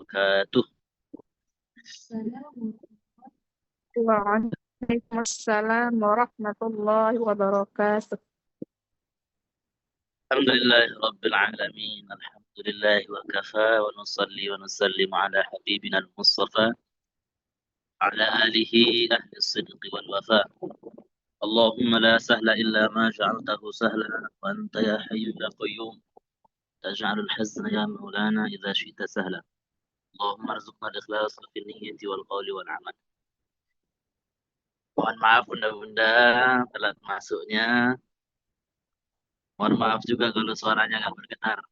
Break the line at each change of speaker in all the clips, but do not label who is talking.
wabarakatuh.
Waalaikumsalam warahmatullahi wabarakatuh.
Alhamdulillahi rabbil alamin. Alhamdulillahi wa kafa wa nusalli wa nusallimu ala habibina al-mustafa ala alihi ahli as-sidqi wal wafa. Allahumma la sahla illa ma ja'altahu sahla wa anta ya hayyu ya qayyum taj'alul hazna ya maulana idza syi'ta sahla. Allahumma arzuqna al-ikhlas fil niyyati wal qawli wal amal. Mohon maaf bunda-bunda telat masuknya. Mohon maaf juga kalau suaranya nggak bergetar.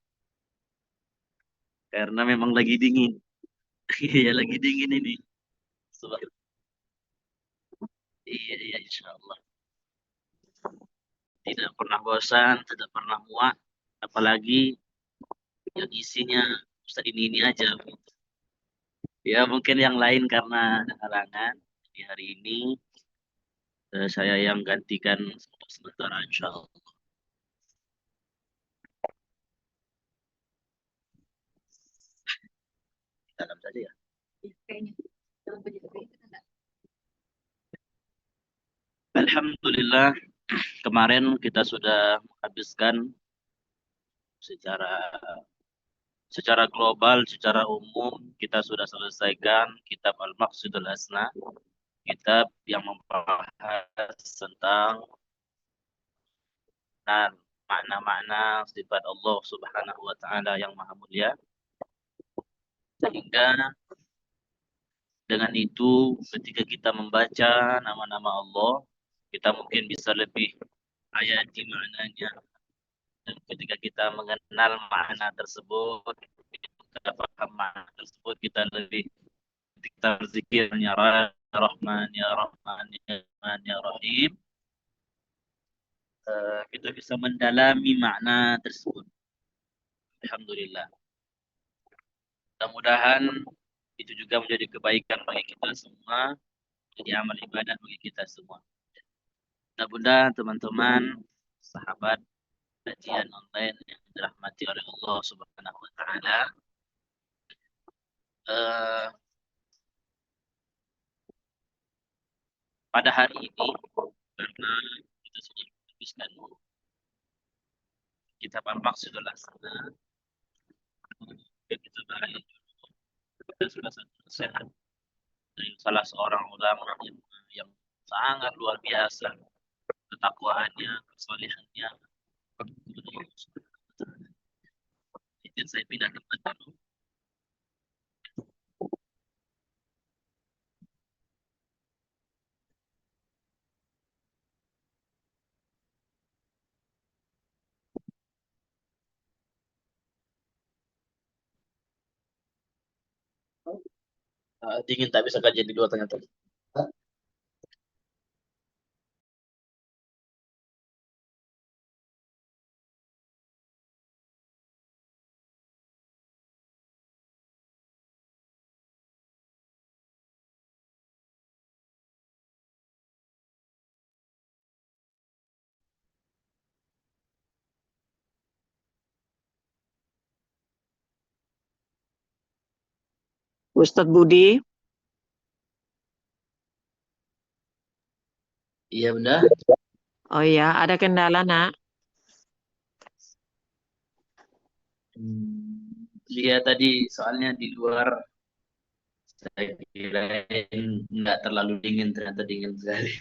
Karena memang lagi dingin. Iya lagi dingin ini. Subhan- Iya, iya insya Allah. Tidak pernah bosan, tidak pernah muak. Apalagi yang isinya Ustaz ini aja. Ya mungkin yang lain karena ada halangan. Di hari ini saya yang gantikan untuk sementara insya Allah. Dalam saja ya. Alhamdulillah kemarin kita sudah menghabiskan secara secara global, secara umum kita sudah selesaikan kitab Al-Maqsudul Asna, kitab yang membahas tentang makna-makna sifat Allah Subhanahu wa taala yang maha mulia. Sehingga dengan itu ketika kita membaca nama-nama Allah, kita mungkin bisa lebih hayati maknanya. Dan ketika kita mengenal makna tersebut, kita paham makna tersebut, kita lebih kita berzikir ya Rahman ya Rahman ya Rahman ya Rahim, kita bisa mendalami makna tersebut. Alhamdulillah. Mudah-mudahan itu juga menjadi kebaikan bagi kita semua, jadi amal ibadah bagi kita semua. Mudah-mudahan teman-teman, sahabat kajian online yang dirahmati oleh Allah Subhanahu wa taala, pada hari ini karena kita sudah menghabiskan kitab Al-Maqsudul Asna, kita bahas kita sudah satu nasihat dari salah seorang ulama yang sangat luar biasa ketakwaannya, kesalehannya. Izin saya pindah tempat dulu. Dingin tak bisa kajian di dua ternyata.
Ustadz Budi.
Iya bunda.
Oh iya, ada kendala nak?
Lihat tadi soalnya di luar saya kira nggak terlalu dingin, ternyata dingin sekali.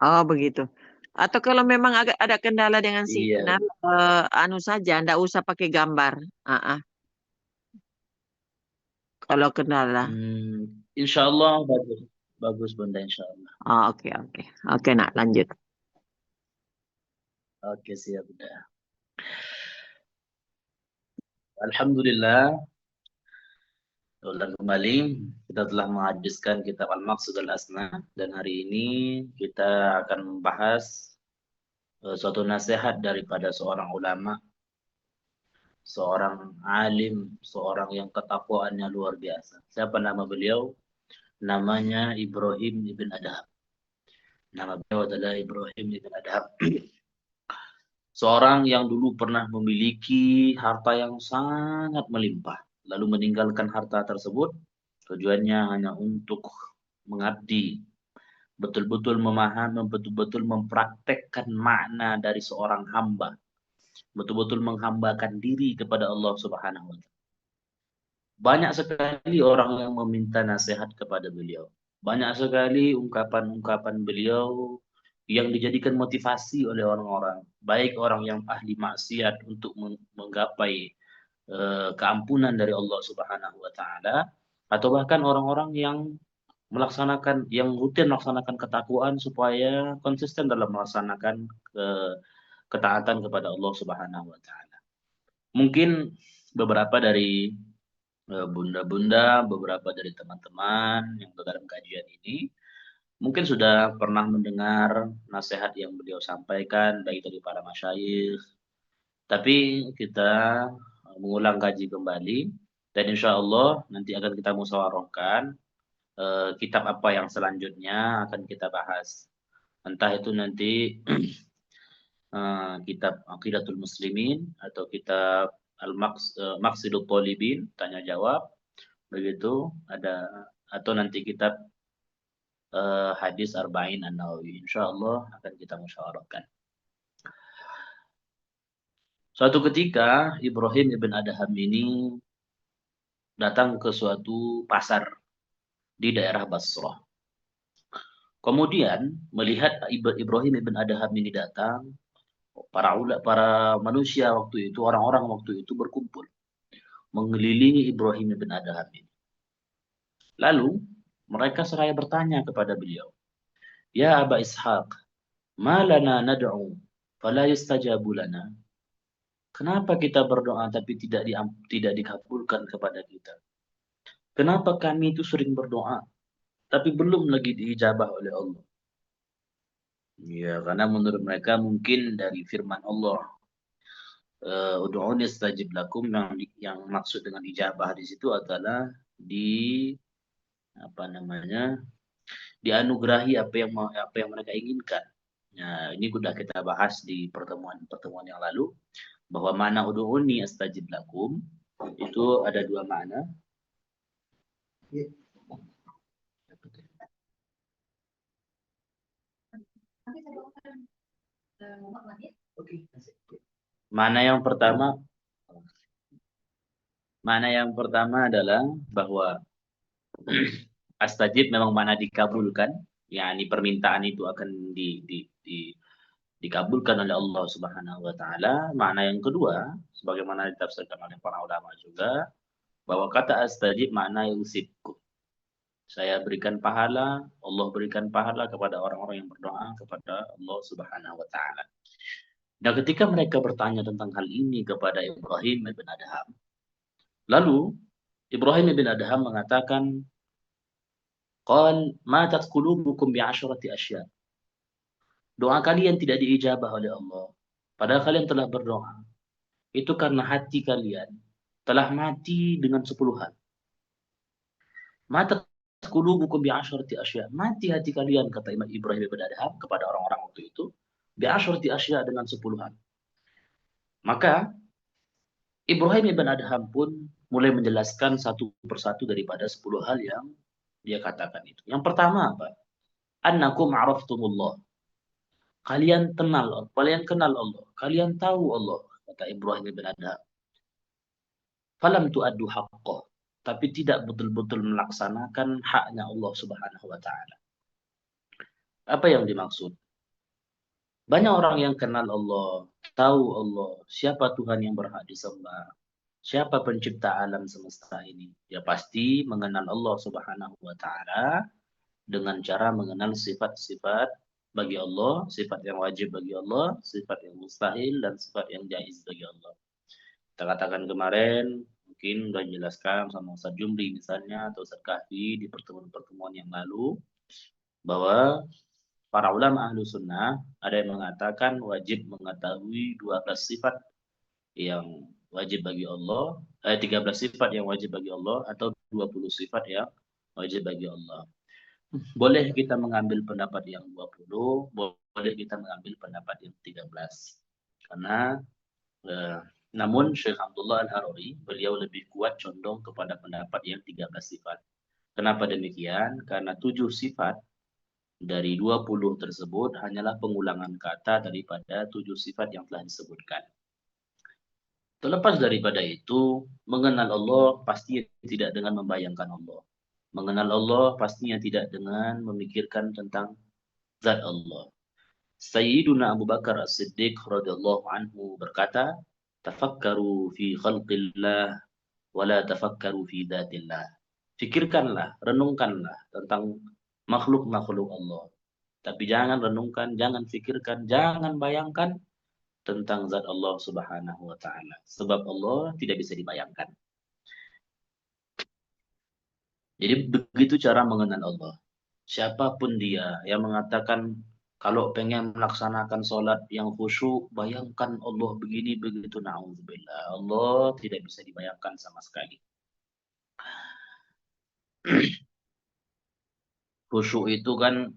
Oh begitu. Atau kalau memang agak ada kendala dengan
Iya.
signal, anu saja, ndak usah pakai gambar. Kalau kendala.
Insya Allah bagus, bagus bunda insya Allah.
Oh, oke nak lanjut.
Oke siap bunda. Alhamdulillah. Ulang kembali, kita telah menghabiskan kitab Al-Maqsudul Asna dan hari ini kita akan membahas suatu nasihat daripada seorang ulama, seorang alim, seorang yang ketakwaannya luar biasa. Siapa nama beliau? Namanya Ibrahim ibn Adham. Nama beliau adalah Ibrahim ibn Adham. Seorang yang dulu pernah memiliki harta yang sangat melimpah, lalu meninggalkan harta tersebut, tujuannya hanya untuk mengabdi, betul-betul memahami, betul-betul mempraktekkan makna dari seorang hamba, betul-betul menghambakan diri kepada Allah Subhanahu wa Ta'ala. Banyak sekali orang yang meminta nasihat kepada beliau. Banyak sekali ungkapan-ungkapan beliau yang dijadikan motivasi oleh orang-orang, baik orang yang ahli maksiat untuk menggapai keampunan dari Allah Subhanahu wa Ta'ala, atau bahkan orang-orang yang yang rutin melaksanakan ketakwaan supaya konsisten dalam melaksanakan ketaatan kepada Allah Subhanahu wa Ta'ala. Mungkin beberapa dari bunda-bunda, beberapa dari teman-teman yang dalam kajian ini mungkin sudah pernah mendengar nasihat yang beliau sampaikan baik dari para masyayikh, tapi kita mengulang kaji kembali dan insya Allah nanti akan kita musyawarahkan kitab apa yang selanjutnya akan kita bahas. Entah itu nanti kitab Aqidatul Muslimin atau kitab Maqsidut Talibin, tanya jawab, begitu ada, atau nanti kitab hadis Arba'in An-Nawawi. Insyaallah akan kita musyawarahkan. Suatu ketika Ibrahim ibn Adham ini datang ke suatu pasar di daerah Basrah. Kemudian melihat Ibrahim ibn Adham ini datang, para manusia waktu itu, orang-orang waktu itu berkumpul mengelilingi Ibrahim ibn Adham ini. Lalu mereka seraya bertanya kepada beliau, "Ya Aba Ishaq, ma lana nad'u fala yustajabu lana?" Kenapa kita berdoa tapi tidak dikabulkan kepada kita? Kenapa kami itu sering berdoa tapi belum lagi diijabah oleh Allah? Ya, karena menurut mereka mungkin dari firman Allah, ud'uni astajib lakum, yang maksud dengan ijabah di situ adalah dianugerahi apa yang mereka inginkan. Nah, ini sudah kita bahas di pertemuan yang lalu bahwa makna ud'uni astajib lakum itu ada dua makna. Mana yang pertama adalah bahwa astajib memang mana dikabulkan, yakni permintaan itu akan dikabulkan oleh Allah Subhanahu wa Ta'ala. Makna yang kedua, sebagaimana ditafsirkan oleh para ulama juga, bahwa kata astajib makna yusibku. Saya berikan pahala, Allah berikan pahala kepada orang-orang yang berdoa kepada Allah Subhanahu wa Ta'ala. Dan ketika mereka bertanya tentang hal ini kepada Ibrahim ibn Adham, lalu Ibrahim ibn Adham mengatakan, "Qal matat qulubukum bi'asharati asya." Doa kalian tidak diijabah oleh Allah, padahal kalian telah berdoa. Itu karena hati kalian telah mati dengan 10 hal. Matat qulubukum bi'asharati asya. Mati hati kalian, kata Imam Ibrahim ibn Adham kepada orang-orang waktu itu, bi'asharati asya, dengan 10 hal. Maka Ibrahim ibn Adham pun mulai menjelaskan satu persatu daripada 10 hal yang dia katakan itu. Yang pertama apa? Annakum araftumullah. Kalian kenal Allah, kalian tahu Allah, kata Ibrahim ibn Adham. Falam tu'addu haqqah, tapi tidak betul-betul melaksanakan haknya Allah Subhanahu wa Ta'ala. Apa yang dimaksud? Banyak orang yang kenal Allah, tahu Allah, siapa Tuhan yang berhak disembah, siapa pencipta alam semesta ini. Dia pasti mengenal Allah Subhanahu wa Ta'ala dengan cara mengenal sifat-sifat bagi Allah, sifat yang wajib bagi Allah, sifat yang mustahil, dan sifat yang jaiz bagi Allah. Kita katakan kemarin, mungkin sudah dijelaskan sama Ustaz Jumri misalnya, atau Ustaz Kahfi di pertemuan-pertemuan yang lalu, bahwa para ulama ahlu sunnah ada yang mengatakan wajib mengetahui 12 sifat yang wajib bagi Allah, 13 sifat yang wajib bagi Allah, atau 20 sifat yang wajib bagi Allah. Boleh kita mengambil pendapat yang 20, boleh kita mengambil pendapat yang 13. Karena Namun Syekh Abdullah Al-Haruri, beliau lebih kuat condong kepada pendapat yang 13 sifat. Kenapa demikian? Karena 7 sifat dari 20 tersebut hanyalah pengulangan kata daripada 7 sifat yang telah disebutkan. Terlepas daripada itu, mengenal Allah pasti tidak dengan membayangkan Allah. Mengenal Allah pastinya tidak dengan memikirkan tentang zat Allah. Sayyiduna Abu Bakar As-Siddiq radhiyallahu anhu berkata, "Tafakkaru fi khalqillah wa la tafakkaru fi dzatillah." Fikirkanlah, renungkanlah tentang makhluk-makhluk Allah. Tapi jangan renungkan, jangan fikirkan, jangan bayangkan tentang zat Allah Subhanahu wa taala. Sebab Allah tidak bisa dibayangkan. Jadi begitu cara mengenal Allah. Siapapun dia yang mengatakan kalau pengen melaksanakan sholat yang khusyuk, bayangkan Allah begini begitu, na'udzubillah. Allah tidak bisa dibayangkan sama sekali. Khusyuk itu kan,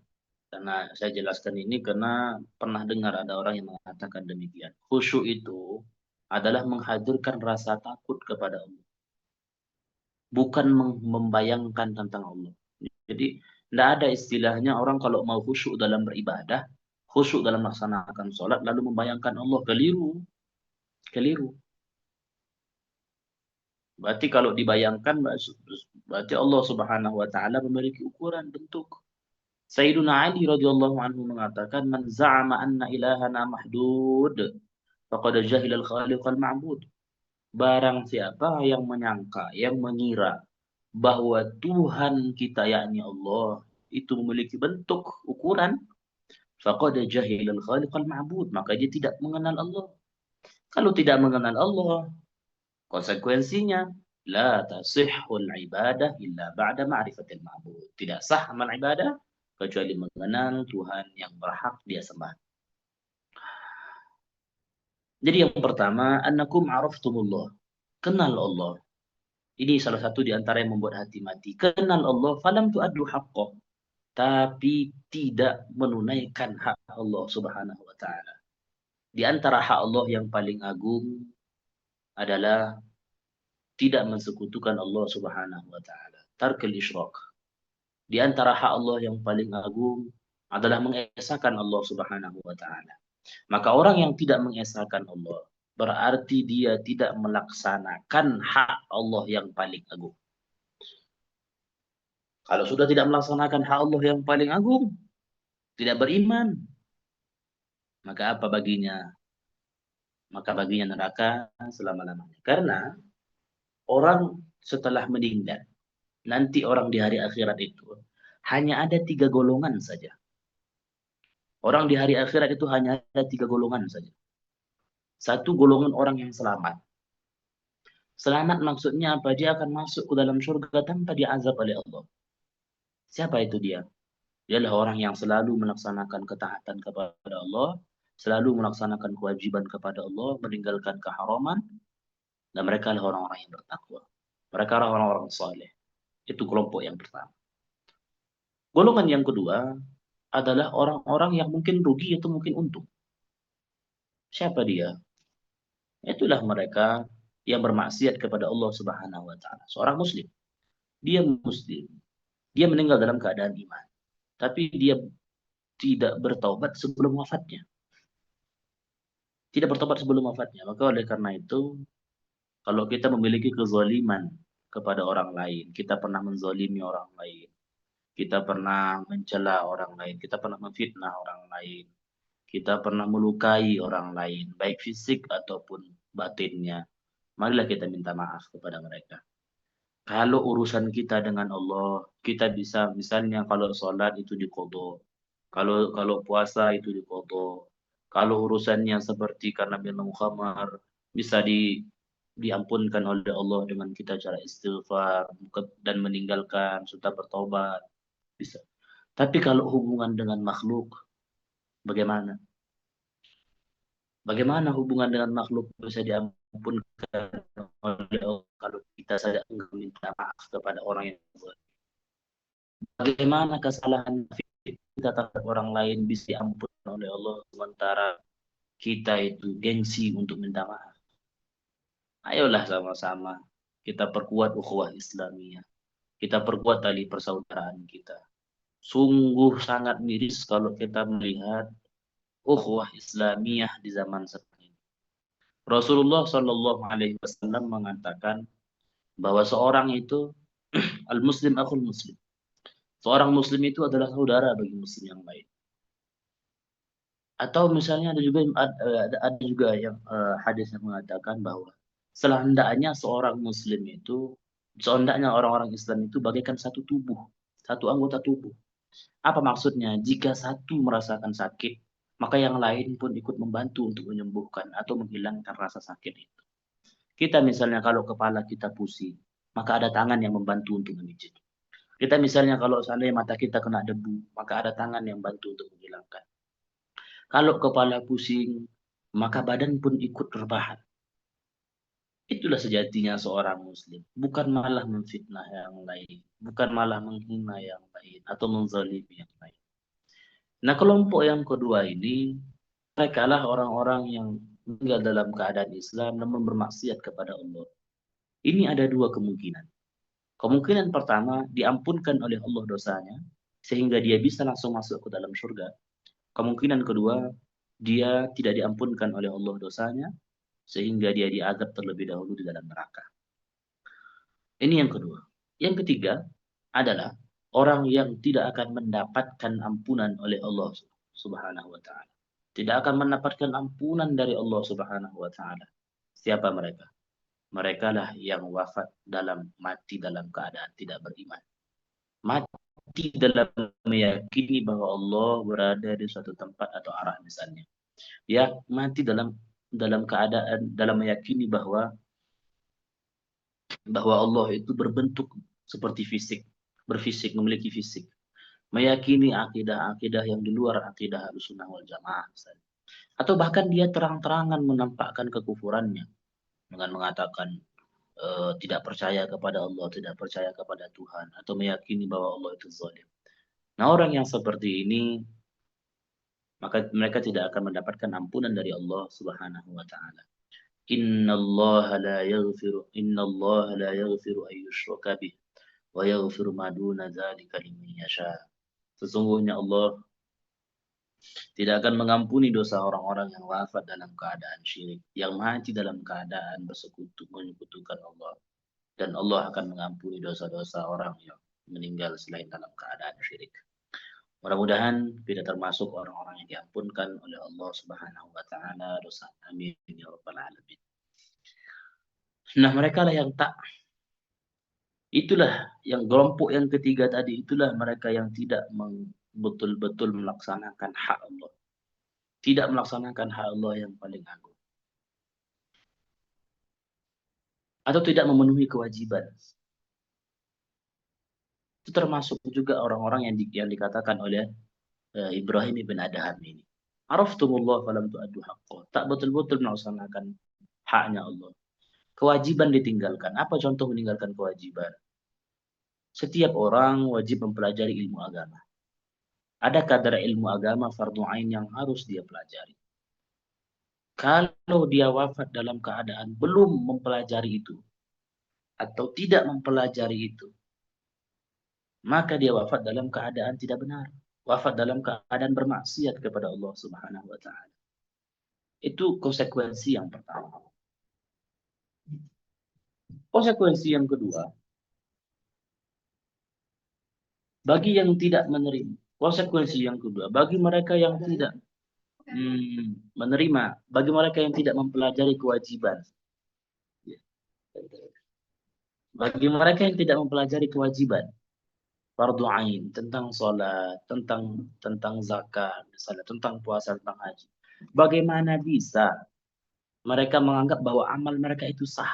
karena saya jelaskan ini karena pernah dengar ada orang yang mengatakan demikian. Khusyuk itu adalah menghadirkan rasa takut kepada Allah, bukan membayangkan tentang Allah. Jadi tidak ada istilahnya orang kalau mau khusyuk dalam beribadah, khusyuk dalam melaksanakan sholat, lalu membayangkan Allah. Keliru. Keliru. Berarti kalau dibayangkan, berarti Allah Subhanahu wa taala memiliki ukuran bentuk. Sayyiduna Ali radhiyallahu anhu mengatakan, "Man za'ama anna ilahana mahdud, faqad jahila al-khaliq al-ma'bud." Barang siapa yang menyangka, yang mengira bahwa Tuhan kita yakni Allah itu memiliki bentuk, ukuran, faqad jahila al-khaliq al-ma'bud, maka dia tidak mengenal Allah. Kalau tidak mengenal Allah, konsekuensinya la tasihhul ibadah illa ba'da ma'rifatil ma'bud. Tidak sah amal ibadah kecuali mengenal Tuhan yang berhak dia sembah. Jadi yang pertama, annakum araftumullah. Kenal Allah. Ini salah satu di antara yang membuat hati mati. Kenal Allah, falam tu'addu haqqah. Tapi tidak menunaikan hak Allah Subhanahu wa taala. Di antara hak Allah yang paling agung adalah tidak mensekutukan Allah Subhanahu wa taala. Tarkul isyrak. Di antara hak Allah yang paling agung adalah mengesahkan Allah Subhanahu wa taala. Maka orang yang tidak mengesahkan Allah berarti dia tidak melaksanakan hak Allah yang paling agung. Kalau sudah tidak melaksanakan hak Allah yang paling agung, tidak beriman, maka apa baginya? Maka baginya neraka selama-lamanya. Karena orang setelah meninggal, nanti orang di hari akhirat itu hanya ada 3 golongan saja. Orang di hari akhirat itu hanya ada 3 golongan saja. Satu, golongan orang yang selamat. Selamat maksudnya apa? Dia akan masuk ke dalam surga tanpa diazab oleh Allah. Siapa itu dia? Dia adalah orang yang selalu melaksanakan ketaatan kepada Allah, selalu melaksanakan kewajiban kepada Allah, meninggalkan keharaman, dan mereka adalah orang-orang yang bertakwa. Mereka adalah orang-orang saleh. Itu kelompok yang pertama. Golongan yang kedua adalah orang-orang yang mungkin rugi atau mungkin untung. Siapa dia? Itulah mereka yang bermaksiat kepada Allah Subhanahu wa taala. Seorang muslim. Dia muslim. Dia meninggal dalam keadaan iman. Tapi dia tidak bertaubat sebelum wafatnya. Tidak bertobat sebelum wafatnya. Maka oleh karena itu, kalau kita memiliki kezaliman kepada orang lain, kita pernah menzalimi orang lain, kita pernah mencela orang lain, kita pernah memfitnah orang lain, kita pernah melukai orang lain, baik fisik ataupun batinnya, marilah kita minta maaf kepada mereka. Kalau urusan kita dengan Allah, kita bisa misalnya kalau sholat itu diqadha, kalau puasa itu diqadha, kalau urusannya seperti karena minum khamar bisa diampunkan oleh Allah dengan kita cara istighfar dan meninggalkan serta bertobat bisa. Tapi kalau hubungan dengan makhluk, bagaimana? Bagaimana hubungan dengan makhluk bisa diampunkan oleh Allah kalau kita saja enggak minta maaf kepada orang yang buat? Bagaimana kesalahan kita terhadap orang lain bisa diampunkan oleh Allah sementara kita itu gengsi untuk minta maaf? Ayolah sama-sama kita perkuat ukhuwah Islamiyah. Kita perkuat tali persaudaraan kita. Sungguh sangat miris kalau kita melihat ukhuwah Islamiyah di zaman sekarang ini. Rasulullah Shallallahu Alaihi Wasallam mengatakan bahwa seorang itu al-muslim akhul muslim. Seorang muslim itu adalah saudara bagi muslim yang lain. Atau misalnya ada juga yang hadis yang mengatakan bahwa sehendaknya sehendaknya orang-orang Islam itu bagaikan satu tubuh, satu anggota tubuh. Apa maksudnya? Jika satu merasakan sakit, maka yang lain pun ikut membantu untuk menyembuhkan atau menghilangkan rasa sakit itu. Kita misalnya kalau kepala kita pusing, maka ada tangan yang membantu untuk memijit. Kita misalnya kalau seandainya mata kita kena debu, maka ada tangan yang bantu untuk menghilangkan. Kalau kepala pusing, maka badan pun ikut rebahan. Itulah sejatinya seorang muslim. Bukan malah memfitnah yang lain. Bukan malah menghina yang lain. Atau menzalimi yang lain. Nah, kelompok yang kedua ini, mereka lah orang-orang yang tinggal dalam keadaan Islam namun bermaksiat kepada Allah. Ini ada dua kemungkinan. Kemungkinan pertama, diampunkan oleh Allah dosanya, sehingga dia bisa langsung masuk ke dalam surga. Kemungkinan kedua, dia tidak diampunkan oleh Allah dosanya, sehingga dia diazab terlebih dahulu di dalam neraka. Ini yang kedua. Yang ketiga adalah orang yang tidak akan mendapatkan ampunan oleh Allah Subhanahu wa taala. Tidak akan mendapatkan ampunan dari Allah Subhanahu wa taala. Siapa mereka? Mereka lah yang mati dalam keadaan tidak beriman. Mati dalam meyakini bahwa Allah berada di suatu tempat atau arah misalnya. Ya, mati dalam keadaan dalam meyakini bahwa Allah itu berbentuk seperti fisik, berfisik, memiliki fisik. Meyakini akidah-akidah yang di luar akidah Ahlussunnah wal Jamaah misalnya. Atau bahkan dia terang-terangan menampakkan kekufurannya dengan mengatakan tidak percaya kepada Allah, tidak percaya kepada Tuhan, atau meyakini bahwa Allah itu zalim. Nah, orang yang seperti ini, maka mereka tidak akan mendapatkan ampunan dari Allah Subhanahu wa taala. Innallaha la yaghfiru an yushraka bih wa yaghfiru ma duna dzalika liman yasha. Sesungguhnya Allah tidak akan mengampuni dosa orang-orang yang wafat dalam keadaan syirik, yang mati dalam keadaan menyekutukan Allah. Dan Allah akan mengampuni dosa-dosa orang yang meninggal selain dalam keadaan syirik. Mudah-mudahan kita termasuk orang-orang yang diampunkan oleh Allah Subhanahu wa taala dosa. Amin ya rabbal alamin. Nah, mereka lah yang tak. Itulah yang kelompok yang ketiga tadi, itulah mereka yang tidak betul-betul melaksanakan hak Allah. Tidak melaksanakan hak Allah yang paling agung. Atau tidak memenuhi kewajiban. Itu termasuk juga orang-orang yang dikatakan oleh Ibrahim ibn Adham ini. Araftumullah falam tu'addu haqqah. Tak betul-betul melaksanakan haknya Allah. Kewajiban ditinggalkan. Apa contoh meninggalkan kewajiban? Setiap orang wajib mempelajari ilmu agama. Ada kadar ilmu agama fardu ain yang harus dia pelajari. Kalau dia wafat dalam keadaan belum mempelajari itu, atau tidak mempelajari itu, maka dia wafat dalam keadaan tidak benar. Wafat dalam keadaan bermaksiat kepada Allah Subhanahu wa taala. Itu konsekuensi yang pertama. Konsekuensi yang kedua, bagi yang tidak menerima. Konsekuensi yang kedua, bagi mereka yang tidak menerima, bagi mereka yang tidak mempelajari kewajiban. Bagi mereka yang tidak mempelajari kewajiban, fardu ain, tentang sholat, tentang zakat, misalnya tentang puasa, tentang haji. Bagaimana bisa mereka menganggap bahwa amal mereka itu sah?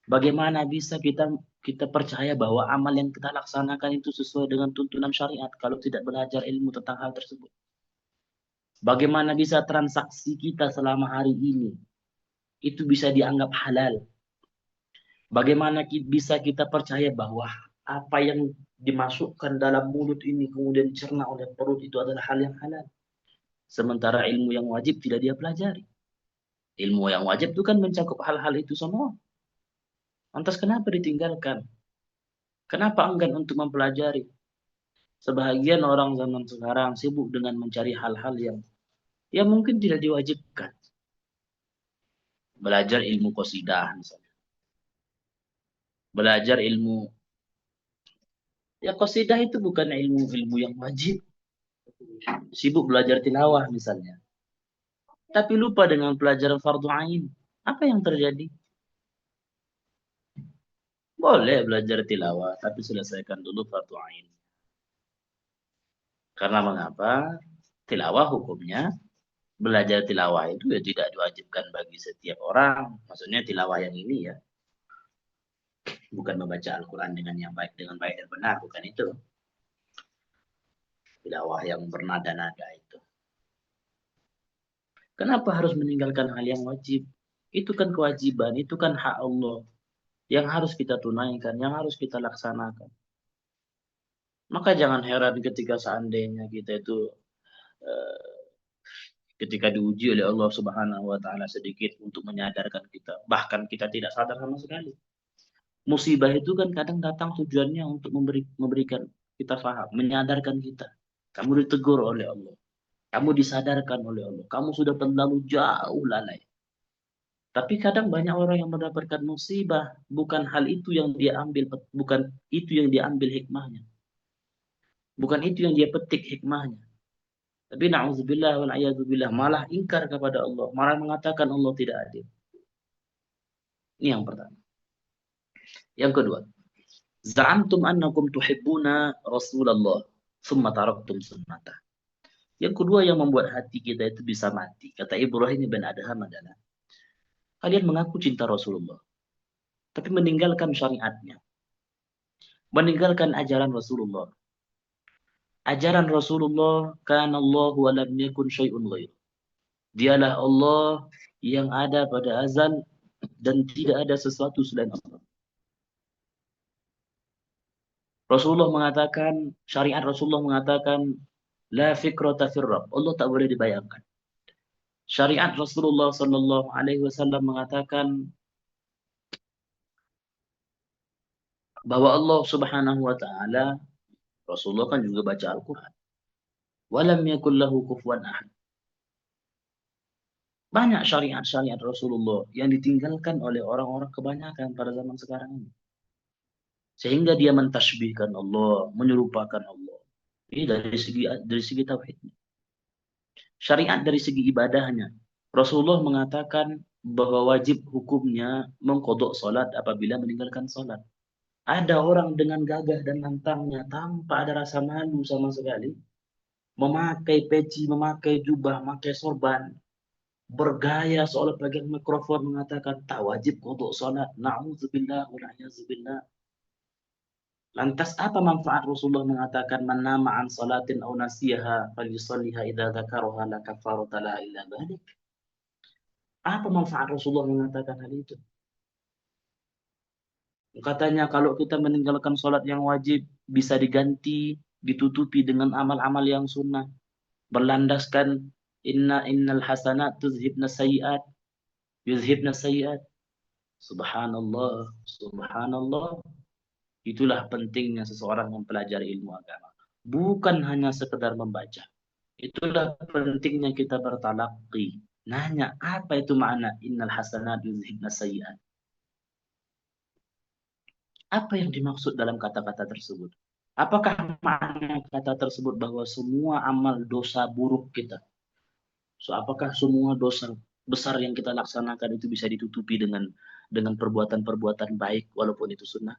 Bagaimana bisa kita percaya bahwa amal yang kita laksanakan itu sesuai dengan tuntunan syariat kalau tidak belajar ilmu tentang hal tersebut? Bagaimana bisa transaksi kita selama hari ini itu bisa dianggap halal? Bagaimana bisa kita percaya bahwa apa yang dimasukkan dalam mulut ini kemudian dicerna oleh perut itu adalah hal yang halal? Sementara ilmu yang wajib tidak dia pelajari. Ilmu yang wajib itu kan mencakup hal-hal itu semua. Lantas kenapa ditinggalkan? Kenapa enggan untuk mempelajari? Sebahagian orang zaman sekarang sibuk dengan mencari hal-hal yang mungkin tidak diwajibkan. Belajar ilmu qasidah misalnya. Belajar ilmu, ya qasidah itu bukan ilmu-ilmu yang wajib. Sibuk belajar tilawah misalnya. Tapi lupa dengan pelajaran fardu ain. Apa yang terjadi? Boleh belajar tilawah, tapi selesaikan dulu fardu ain. Karena mengapa? Tilawah hukumnya, belajar tilawah itu ya tidak diwajibkan bagi setiap orang. Maksudnya tilawah yang ini ya, bukan membaca Al-Quran dengan baik dan benar, bukan itu. Tilawah yang bernada-nada itu. Kenapa harus meninggalkan hal yang wajib? Itu kan kewajiban, itu kan hak Allah yang harus kita tunaikan, yang harus kita laksanakan. Maka jangan heran ketika seandainya kita itu ketika diuji oleh Allah Subhanahu wa taala sedikit untuk menyadarkan kita, bahkan kita tidak sadar sama sekali. Musibah itu kan kadang datang tujuannya untuk memberikan kita faham, menyadarkan kita. Kamu ditegur oleh Allah. Kamu disadarkan oleh Allah. Kamu sudah terlalu jauh lalai. Tapi kadang banyak orang yang mendapatkan musibah, bukan hal itu yang dia ambil, bukan itu yang dia ambil hikmahnya. Bukan itu yang dia petik hikmahnya. Tapi na'udzubillah wal a'yadzubillah, malah ingkar kepada Allah, malah mengatakan Allah tidak adil. Ini yang pertama. Yang kedua, za'amtum annakum tuhibbuna Rasulullah, thumma taraktum sunnatah. Yang kedua yang membuat hati kita itu bisa mati, kata Ibrahim bin Adham adalah, kalian mengaku cinta Rasulullah, tapi meninggalkan syariatnya, meninggalkan ajaran Rasulullah. Ajaran Rasulullah, kana Allah wa lam yakun syai'un ghair. Dialah Allah yang ada pada azal dan tidak ada sesuatu selain Allah. Rasulullah mengatakan, syariat Rasulullah mengatakan, la fikrata firrab. Allah tak boleh dibayangkan. Syariat Rasulullah sallallahu alaihi wasallam mengatakan bahwa Allah Subhanahu wa taala, Rasulullah kan juga baca Al-Qur'an. Walam yakul lahu kufuwan ahad. Banyak syariat-syariat Rasulullah yang ditinggalkan oleh orang-orang kebanyakan pada zaman sekarang ini. Sehingga dia mentasbihkan Allah, menyerupakan Allah. Ini dari segi tauhid. Syariat dari segi ibadahnya. Rasulullah mengatakan bahwa wajib hukumnya mengkodok salat apabila meninggalkan salat. Ada orang dengan gagah dan lantangnya tanpa ada rasa malu sama sekali, memakai peci, memakai jubah, memakai sorban, bergaya seolah pegang mikrofon mengatakan tak wajib kodok salat. Na'udzubillah wa na'udzubillah. Lantas apa manfaat Rasulullah mengatakan man nama an salatin aw nasiyaha falyusalliha idza dzakaraha la kafarata la illa dzalik? Apa manfaat Rasulullah mengatakan hal itu? Katanya kalau kita meninggalkan sholat yang wajib bisa diganti, ditutupi dengan amal-amal yang sunnah. Berlandaskan innal hasanat tuzhibna sayyi'at, yuzhibna sayyi'at. Subhanallah, subhanallah. Itulah pentingnya seseorang mempelajari ilmu agama. Bukan hanya sekedar membaca. Itulah pentingnya kita bertalaqi. Nanya, apa itu makna innal hasanat yuzhibna sayyi'at? Apa yang dimaksud dalam kata-kata tersebut? Apakah makna kata tersebut bahwa semua amal dosa buruk kita, apakah semua dosa besar yang kita laksanakan itu bisa ditutupi dengan perbuatan-perbuatan baik walaupun itu sunnah?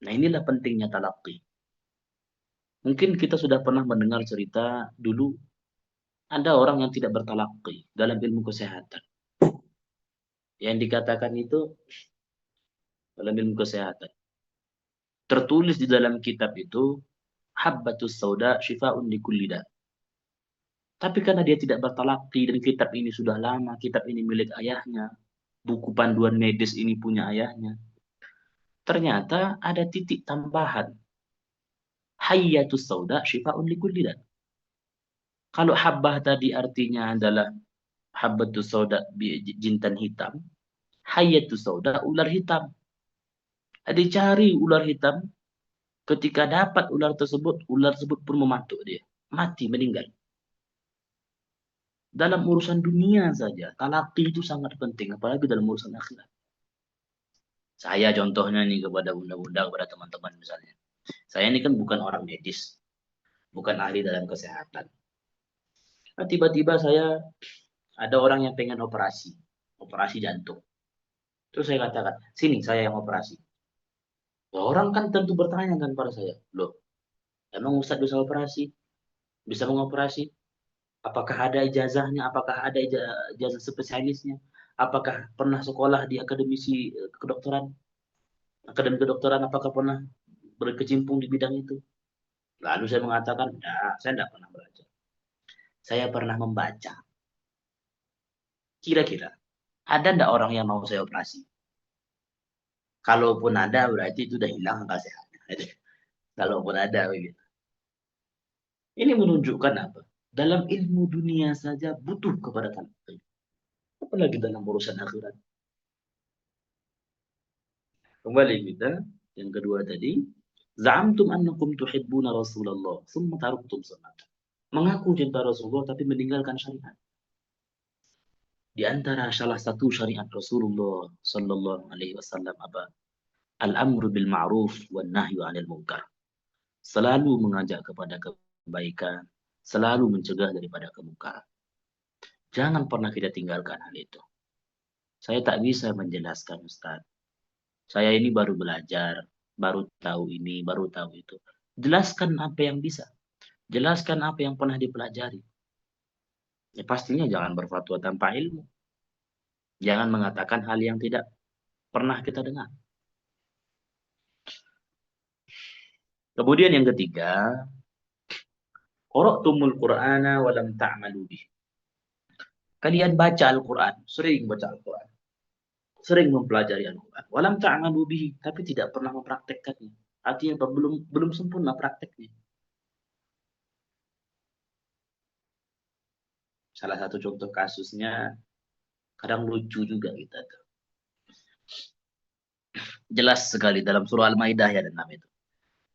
Nah, inilah pentingnya talaqi. Mungkin kita sudah pernah mendengar cerita dulu ada orang yang tidak bertalaqi dalam ilmu kesehatan. Yang dikatakan itu dalam ilmu kesehatan. Tertulis di dalam kitab itu, habbatus sauda syifa'un likulli da. Tapi karena dia tidak bertalaqi dan kitab ini sudah lama, kitab ini milik ayahnya, buku panduan medis ini punya ayahnya. Ternyata ada titik tambahan. Hayyatus sauda syifa'un likulli da. Kalau habbah tadi artinya adalah Habbatus sauda jintan hitam, hayyatus sauda ular hitam. Dicari ular hitam, ketika dapat ular tersebut pun mematuk dia, mati, meninggal. Dalam urusan dunia saja, talaqi itu sangat penting, apalagi dalam urusan akhirat. Saya contohnya nih kepada bunda-bunda, kepada teman-teman misalnya. Saya ini kan bukan orang medis, bukan ahli dalam kesehatan. Nah, tiba-tiba saya ada orang yang pengen operasi jantung. Terus saya katakan, sini saya yang operasi. Orang kan tentu bertanya kan pada saya, loh, emang Ustadz bisa operasi? Bisa mengoperasi? Apakah ada ijazahnya? Apakah ada ijazah spesialisnya? Apakah pernah sekolah di kedokteran? Akademi kedokteran, apakah pernah berkecimpung di bidang itu? Lalu saya mengatakan, nah, saya tidak pernah belajar. Saya pernah membaca. Kira-kira, ada enggak orang yang mau saya operasi? Kalaupun ada, berarti itu sudah hilang akal sehatnya. Kalaupun ada, begitu. Ini menunjukkan apa? Dalam ilmu dunia saja butuh kepada talaqi. Apalagi dalam urusan akhirat. Kembali kita, yang kedua tadi. Za'amtum annakum tuhibbuna Rasulullah, summa taraktum sunnah. Mengaku cinta Rasulullah tapi meninggalkan syariat. Di antara salah satu syariat Rasulullah sallallahu alaihi wasallam apa? Al-amru bil ma'ruf wan nahyu 'anil munkar. Selalu mengajak kepada kebaikan, selalu mencegah daripada kemungkaran. Jangan pernah kita tinggalkan hal itu. Saya tak bisa menjelaskan, Ustaz. Saya ini baru belajar, baru tahu ini, baru tahu itu. Jelaskan apa yang bisa. Jelaskan apa yang pernah dipelajari. Ya pastinya jangan berfatwa tanpa ilmu. Jangan mengatakan hal yang tidak pernah kita dengar. Kemudian yang ketiga, qara'tumul Qur'ana wa lam ta'malu bih. Kalian baca Al-Qur'an, sering baca Al-Qur'an. Sering mempelajari Al-Qur'an. Wa lam ta'malu bih, tapi tidak pernah mempraktekkannya. Artinya belum sempurna prakteknya. Salah satu contoh kasusnya kadang lucu juga kita tuh. Jelas sekali dalam surah Al-Maidah ya 6 itu.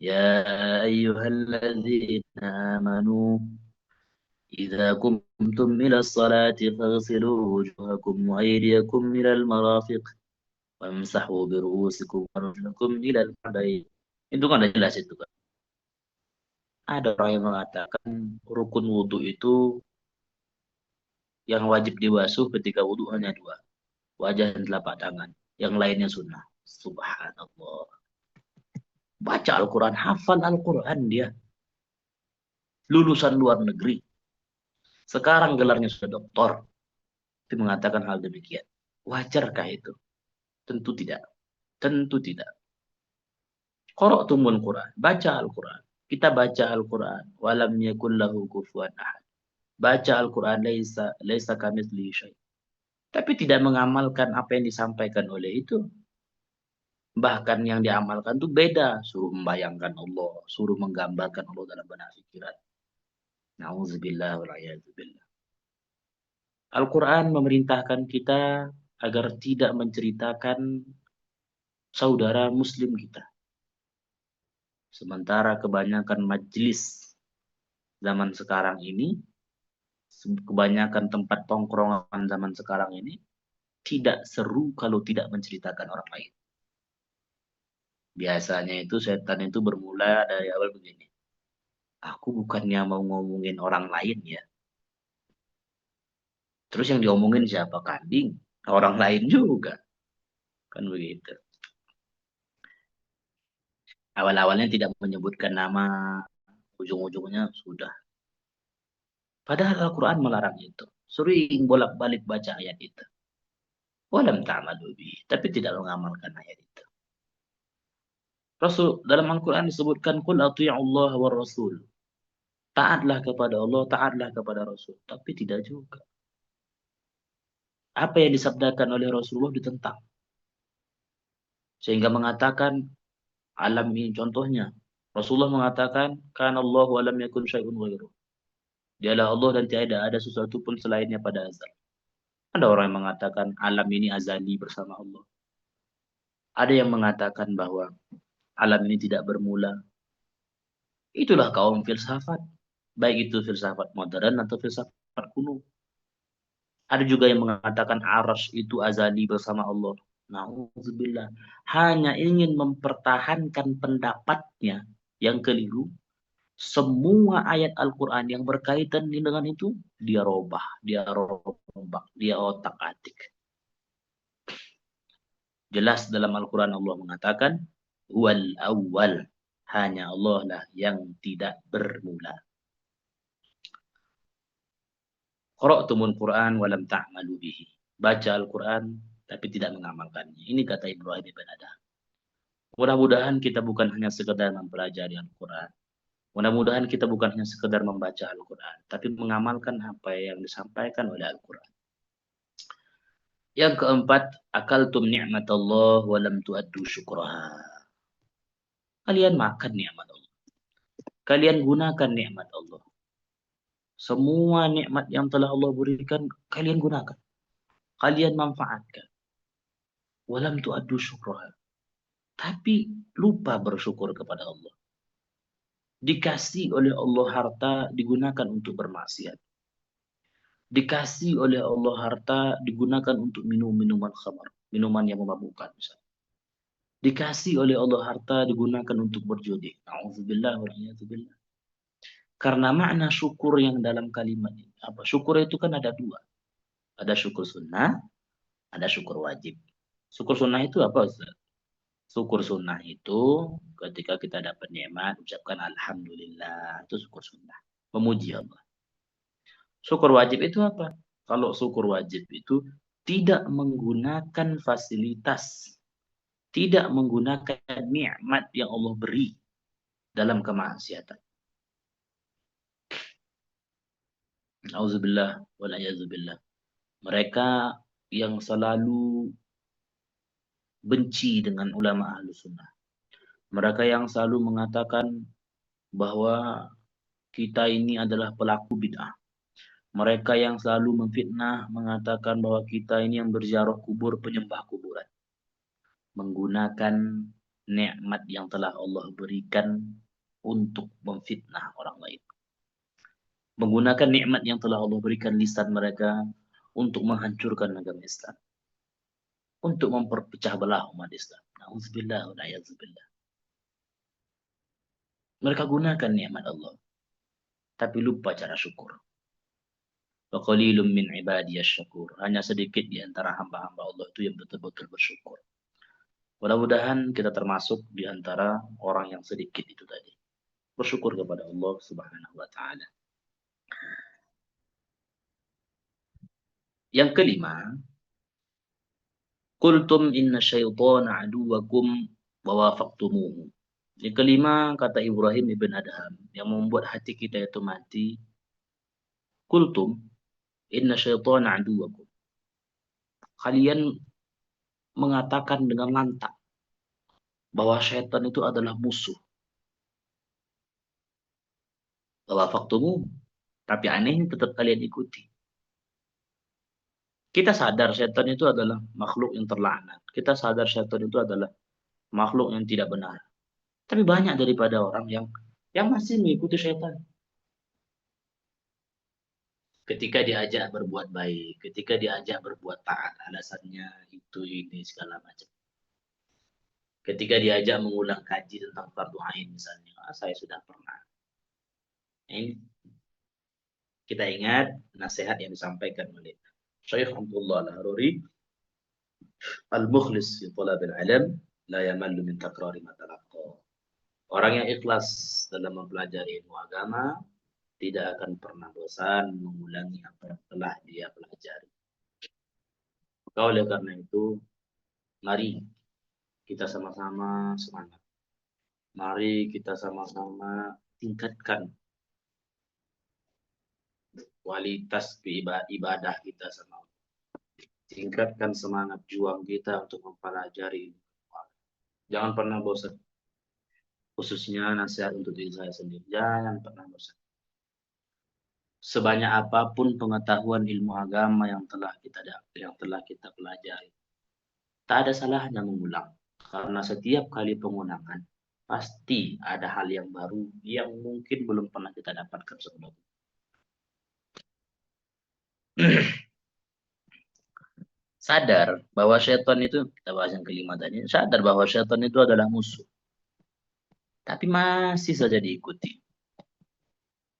Ya ayyuhalladzina amanu idza kumtum ila sholati faghsilu wujuhakum wa aydiyakum ila al-marafiq wamsahu bi ru'usikum wa arjulakum ila al-ka'bayn. Itu kan udah jelas itu kan. Ada orang yang mengatakan rukun wudu itu yang wajib dibasuh ketika wudu hanya dua, wajah dan telapak tangan. Yang lainnya sunnah. Subhanallah. Baca Al-Quran, hafal Al-Quran dia. Lulusan luar negeri. Sekarang gelarnya sudah doktor. Tapi mengatakan hal demikian. Wajarkah itu? Tentu tidak. Tentu tidak. Qara'tumul Quran. Baca Al-Quran. Kita baca Al-Quran. Walam yakun lahu kufuwan ahad. Baca Al-Quran laisa kamitslihi syai'. Tapi tidak mengamalkan apa yang disampaikan oleh itu. Bahkan yang diamalkan itu beda. Suruh membayangkan Allah. Suruh menggambarkan Allah dalam benak pikiran. Na'udzubillah wal'iyadzubillah. Al-Quran memerintahkan kita agar tidak menceritakan saudara muslim kita. Sementara kebanyakan majelis zaman sekarang ini, kebanyakan tempat tongkrongan zaman sekarang ini, tidak seru kalau tidak menceritakan orang lain. Biasanya itu setan itu bermula dari awal begini. Aku bukannya mau ngomongin orang lain ya. Terus yang diomongin siapa? Kambing. Orang lain juga. Kan begitu. Awal-awalnya tidak menyebutkan nama, ujung-ujungnya sudah. Padahal Al-Quran melarang itu. Sering bolak-balik baca ayat itu. Walam ta'malu bih. Tapi tidak mengamalkan ayat itu. Rasul dalam Al-Quran disebutkan qul athi'ullah wa rasul. Taatlah kepada Allah, taatlah kepada Rasul. Tapi tidak juga. Apa yang disabdakan oleh Rasulullah ditentang. Sehingga mengatakan alam ini contohnya. Rasulullah mengatakan kana Allah wa lam yakun syai'un ghairuh. Dialah Allah dan tiada ada sesuatu pun selainnya pada azal. Ada orang yang mengatakan alam ini azali bersama Allah. Ada yang mengatakan bahwa alam ini tidak bermula. Itulah kaum filsafat. Baik itu filsafat modern atau filsafat kuno. Ada juga yang mengatakan arsy itu azali bersama Allah. Nauzubillah. Hanya ingin mempertahankan pendapatnya yang keliru. Semua ayat Al-Quran yang berkaitan dengan itu, dia robah, dia rombak, dia otak-atik. Jelas dalam Al-Quran Allah mengatakan, Huwal awwal. Hanya Allah lah yang tidak bermula. Qara'tumul Quran walam ta'malu bihi. Baca Al-Quran tapi tidak mengamalkannya. Ini kata Ibrahim ibn Adham. Mudah-mudahan kita bukan hanya sekedar mempelajari Al-Quran. Mudah-mudahan kita bukan hanya sekedar membaca Al-Quran, tapi mengamalkan apa yang disampaikan oleh Al-Quran. Yang keempat, akaltum ni'matallah wa lam tu'addu syukraha. Kalian makan nikmat Allah. Kalian gunakan nikmat Allah. Semua nikmat yang telah Allah berikan, kalian gunakan. Kalian manfaatkan. Wa lam tu'addu syukraha. Tapi lupa bersyukur kepada Allah. Dikasih oleh Allah harta digunakan untuk bermaksiat. Dikasih oleh Allah harta digunakan untuk minum minuman khamar, minuman yang memabukkan misalnya. Dikasih oleh Allah harta digunakan untuk berjudi. Nauzubillah wa a'udzubillah. Karena makna syukur yang dalam kalimat ini apa? Syukur itu kan ada dua. Ada syukur sunnah, ada syukur wajib. Syukur sunnah itu apa, Ustaz? Syukur sunnah itu ketika kita dapat nikmat ucapkan alhamdulillah, itu syukur sunnah. Memuji Allah. Syukur wajib itu apa? Kalau syukur wajib itu tidak menggunakan fasilitas, tidak menggunakan nikmat yang Allah beri dalam kemaksiatan. Auzubillah wal-a'yadzubillah. Mereka yang selalu benci dengan ulama ahlu sunnah. Mereka yang selalu mengatakan bahwa kita ini adalah pelaku bid'ah. Mereka yang selalu memfitnah mengatakan bahwa kita ini yang berziarah kubur, penyembah kuburan. Menggunakan nikmat yang telah Allah berikan untuk memfitnah orang lain. Menggunakan nikmat yang telah Allah berikan lisan mereka untuk menghancurkan agama Islam. Untuk memperpecah belah umat Islam. Nauzubillah wa na'udzubillah. Mereka gunakan nikmat Allah. Tapi lupa cara syukur. Wa qalilum min ibadiyasy syakur. Hanya sedikit di antara hamba-hamba Allah itu yang betul-betul bersyukur. Mudah-mudahan kita termasuk di antara orang yang sedikit itu tadi. Bersyukur kepada Allah Subhanahu wa taala. Yang kelima, qultum inna syaitana aduwakum wa wafaqtumuhu. Yang kelima kata Ibrahim ibn Adham yang membuat hati kita itu mati. Qultum inna syaitana aduwakum. Kalian mengatakan dengan lantang bahwa syaitan itu adalah musuh. Wa wafaqtumuhu. Tapi anehnya tetap kalian ikuti. Kita sadar setan itu adalah makhluk yang terlaknat. Kita sadar setan itu adalah makhluk yang tidak benar. Tapi banyak daripada orang yang masih mengikuti setan. Ketika diajak berbuat baik, ketika diajak berbuat taat, alasannya itu ini segala macam. Ketika diajak mengulang kaji tentang fardu ain misalnya, saya sudah pernah. Ini kita ingat nasihat yang disampaikan oleh Syekh Abdullah Al-Haruri, al-mukhlis fi talab al-ilm la yamallu min takrari ma talaqqa. Orang yang ikhlas dalam mempelajari ilmu agama tidak akan pernah bosan mengulangi apa yang telah dia pelajari. Maka oleh karena itu, mari kita sama-sama semangat. Mari kita sama-sama tingkatkan kualitas ibadah kita sama Allah. Tingkatkan semangat juang kita untuk mempelajari ilmu. Jangan pernah bosan. Khususnya nasihat untuk diri saya sendiri. Jangan pernah bosan. sebanyak apapun pengetahuan ilmu agama yang telah kita pelajari, tak ada salahnya mengulang. Karena setiap kali pengulangan, pasti ada hal yang baru yang mungkin belum pernah kita dapatkan sebelumnya. Sadar bahwa syaitan itu, kita bahas yang kelima tadi, sadar bahwa syaitan itu adalah musuh. Tapi masih saja diikuti.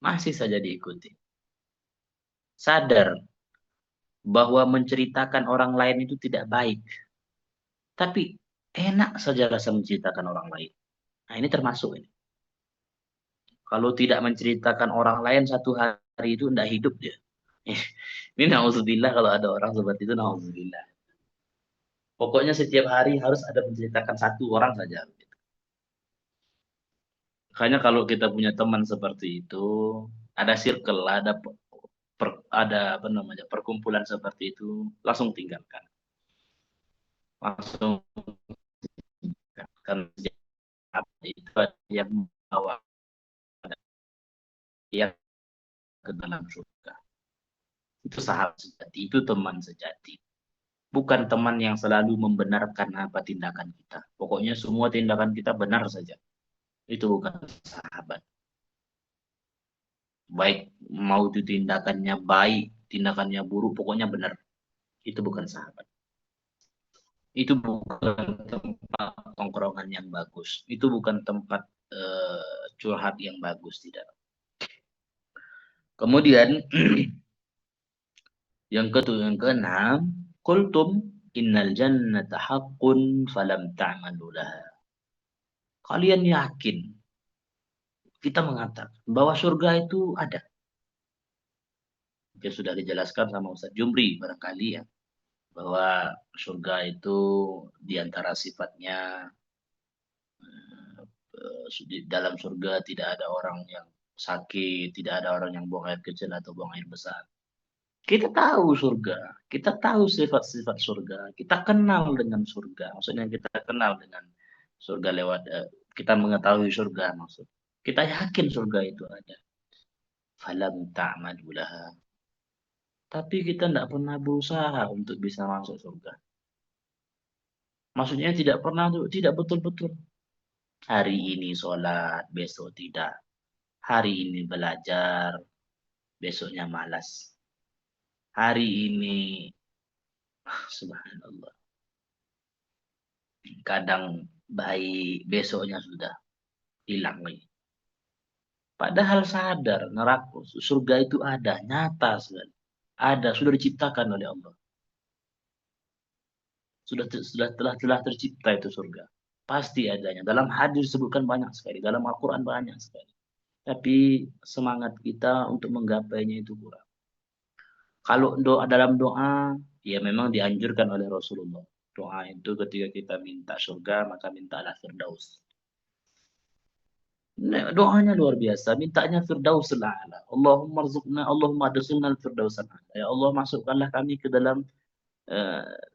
Masih saja diikuti. Sadar bahwa menceritakan orang lain itu tidak baik. Tapi enak saja rasa menceritakan orang lain. Nah ini termasuk ini. Kalau tidak menceritakan orang lain satu hari itu tidak hidup dia. Ini na'udzubillah kalau ada orang seperti itu, na'udzubillah. Pokoknya setiap hari harus ada menceritakan satu orang saja. Makanya kalau kita punya teman seperti itu, ada circle, ada apa namanya, perkumpulan seperti itu, langsung tinggalkan. Langsung tinggalkan. Itu yang membawa dia ke dalam surga. Itu sahabat sejati, itu teman sejati. Bukan teman yang selalu membenarkan apa tindakan kita. Pokoknya semua tindakan kita benar saja. Itu bukan sahabat. Baik mau itu tindakannya baik, tindakannya buruk, pokoknya benar. Itu bukan sahabat. Itu bukan tempat tongkrongan yang bagus. Itu bukan tempat curhat yang bagus, tidak. Kemudian yang keenam, qultum innal jannata haqqun falam ta'malu laha. Kalian yakin, kita mengatakan bahwa surga itu ada. Mungkin sudah dijelaskan sama Ustaz Jumri barangkali ya, bahwa surga itu diantara sifatnya di dalam surga tidak ada orang yang sakit, tidak ada orang yang buang air kecil atau buang air besar. Kita tahu surga, kita tahu sifat-sifat surga, kita kenal dengan surga. Maksudnya kita kenal dengan surga lewat, kita mengetahui surga maksud. Kita yakin surga itu ada. Falam ta'madu laha. Tapi kita tidak pernah berusaha untuk bisa masuk surga. Maksudnya tidak pernah, tidak betul-betul. Hari ini sholat, besok tidak. Hari ini belajar, besoknya malas. Hari ini, subhanallah, kadang baik, besoknya sudah hilang lagi. Padahal sadar neraka, surga itu ada, nyata sekali. Ada, sudah diciptakan oleh Allah. Telah tercipta itu surga. Pasti adanya. Dalam hadis disebutkan banyak sekali, dalam Al-Quran banyak sekali. Tapi semangat kita untuk menggapainya itu kurang. Kalau dalam doa, ya memang dianjurkan oleh Rasulullah. Doa itu ketika kita minta surga, maka mintalah Firdaus. Nah, doanya luar biasa, mintanya Firdaus al-A'la. Allahumma adkhilna al-Firdaus al-A'la. Ya Allah, masukkanlah kami ke dalam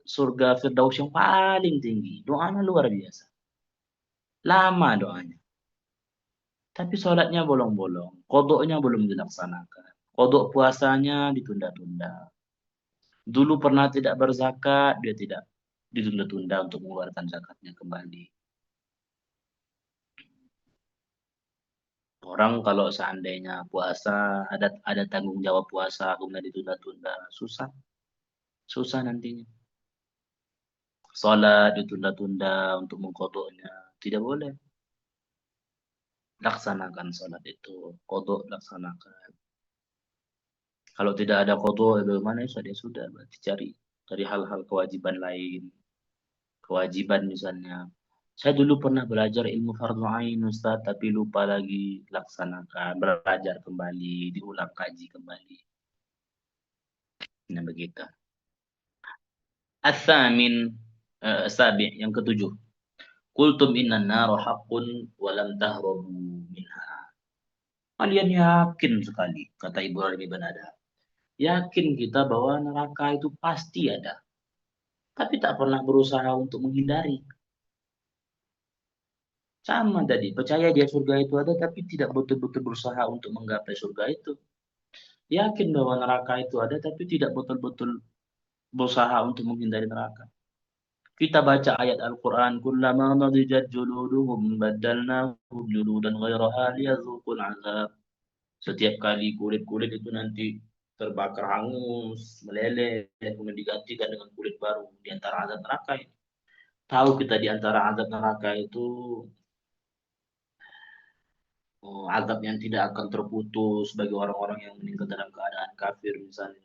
surga Firdaus yang paling tinggi. Doanya luar biasa. Lama doanya. Tapi sholatnya bolong-bolong. Qodoknya belum dilaksanakan. Kodok puasanya ditunda-tunda. Dulu pernah tidak berzakat, dia tidak ditunda-tunda untuk mengeluarkan zakatnya kembali. Orang kalau seandainya puasa, ada tanggung jawab puasa, kemudian ditunda-tunda, susah nantinya. Sholat ditunda-tunda untuk mengkodoknya, tidak boleh. Laksanakan sholat itu, kodok laksanakan. Kalau tidak ada kodok, bagaimana ya sudah, berarti cari hal-hal kewajiban lain. Kewajiban misalnya. Saya dulu pernah belajar ilmu fardhu ain Ustaz, tapi lupa lagi laksanakan, belajar kembali, diulang kaji kembali. Nah begitu. As-samin, sabi' yang ketujuh. Qultum inna an-nara haqqun wa lam tahrabu minha. Kalian yakin sekali, kata Ibrahim ibn Adham. Yakin kita bahwa neraka itu pasti ada. Tapi tak pernah berusaha untuk menghindari. Sama tadi, percaya dia surga itu ada, tapi tidak betul-betul berusaha untuk menggapai surga itu. yakin bahwa neraka itu ada, tapi tidak betul-betul berusaha untuk menghindari neraka. Kita baca ayat Al-Quran, kullama nadijat juluduhum baddalnahum juludan ghairaha liyadzuqul azab. Setiap kali kulit-kulit itu nanti terbakar hangus, meleleh, kemudian digantikan dengan kulit baru di antara azab neraka itu. Tahu kita di antara azab neraka itu azab yang tidak akan terputus bagi orang-orang yang meninggal dalam keadaan kafir misalnya.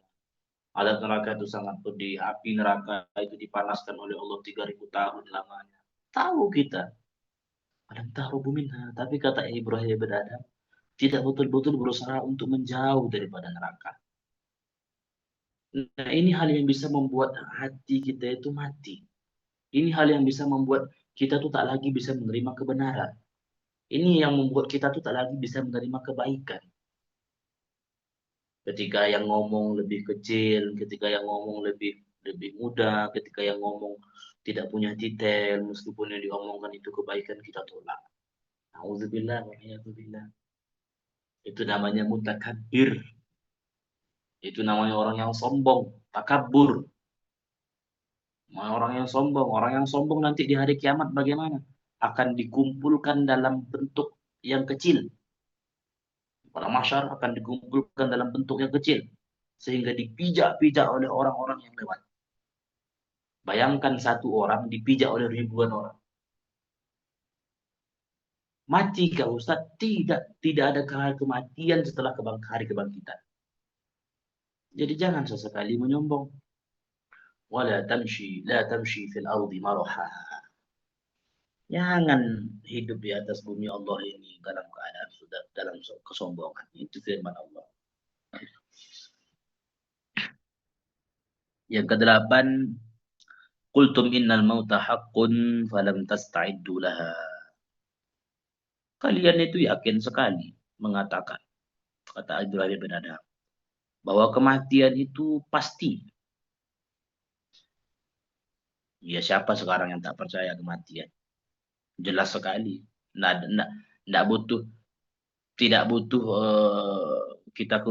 Azab neraka itu sangat pedih. Api neraka itu dipanaskan oleh Allah 3000 tahun lamanya. Tahu kita. Alam tahrubu minha. Tapi kata Ibrahim ibn Adam, tidak betul-betul berusaha untuk menjauh daripada neraka. Nah, ini hal yang bisa membuat hati kita itu mati. Ini hal yang bisa membuat kita tuh tak lagi bisa menerima kebenaran. Ini yang membuat kita tuh tak lagi bisa menerima kebaikan. Ketika yang ngomong lebih kecil, ketika yang ngomong lebih muda, ketika yang ngomong tidak punya detail, meskipun yang diomongkan itu kebaikan, kita tolak. Nauzubillah wa iyadzubillah. Itu namanya mutakabbir. Itu namanya orang yang sombong, takabur. Orang yang sombong, orang yang sombong nanti di hari kiamat bagaimana? Akan dikumpulkan dalam bentuk yang kecil. Pada masyarakat akan dikumpulkan dalam bentuk yang kecil. Sehingga dipijak-pijak oleh orang-orang yang lewat. Bayangkan satu orang dipijak oleh ribuan orang. Mati kah Ustaz? Tidak ada kematian setelah hari kebangkitan. Jadi jangan sesekali menyombong. Wala la tamshi fil ardi maraha. Jangan hidup di atas bumi Allah ini dalam keadaan sudah dalam kesombongan. Itu firman Allah. Yang kedelapan, qultum innal mauta haqqun falam tasta'iddu laha. Kalian itu yakin sekali mengatakan, kata Ibrahim bin Adam, bahwa kematian itu pasti. Ya siapa sekarang yang tak percaya kematian? Jelas sekali. Tidak butuh kita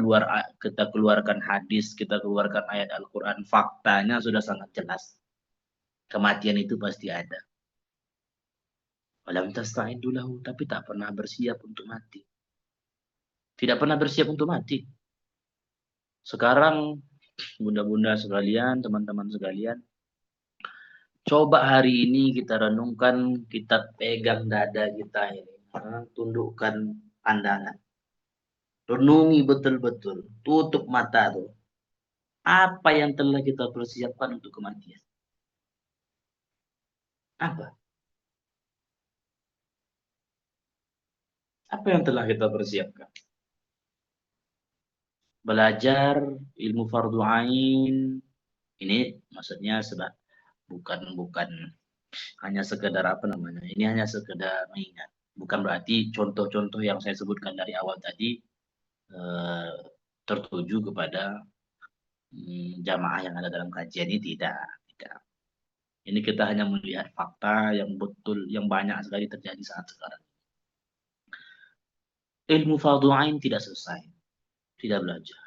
keluarkan hadis, kita keluarkan ayat Al-Quran. Faktanya sudah sangat jelas. Kematian itu pasti ada. Walam tasta'iddu lahu, tapi tak pernah bersiap untuk mati. Tidak pernah bersiap untuk mati. Sekarang bunda-bunda sekalian, teman-teman sekalian, coba hari ini kita renungkan, kita pegang dada kita ini, tundukkan pandangan. Renungi betul-betul, tutup mata tuh. Apa yang telah kita persiapkan untuk kematian? Apa? Apa yang telah kita persiapkan? Belajar ilmu fardu ain. Ini maksudnya bukan hanya sekedar apa namanya. Ini hanya sekedar mengingat. Bukan berarti contoh-contoh yang saya sebutkan dari awal tadi tertuju kepada jamaah yang ada dalam kajian ini, tidak. Ini kita hanya melihat fakta yang betul, yang banyak sekali terjadi saat sekarang. Ilmu fardu ain tidak selesai, tidak belajar.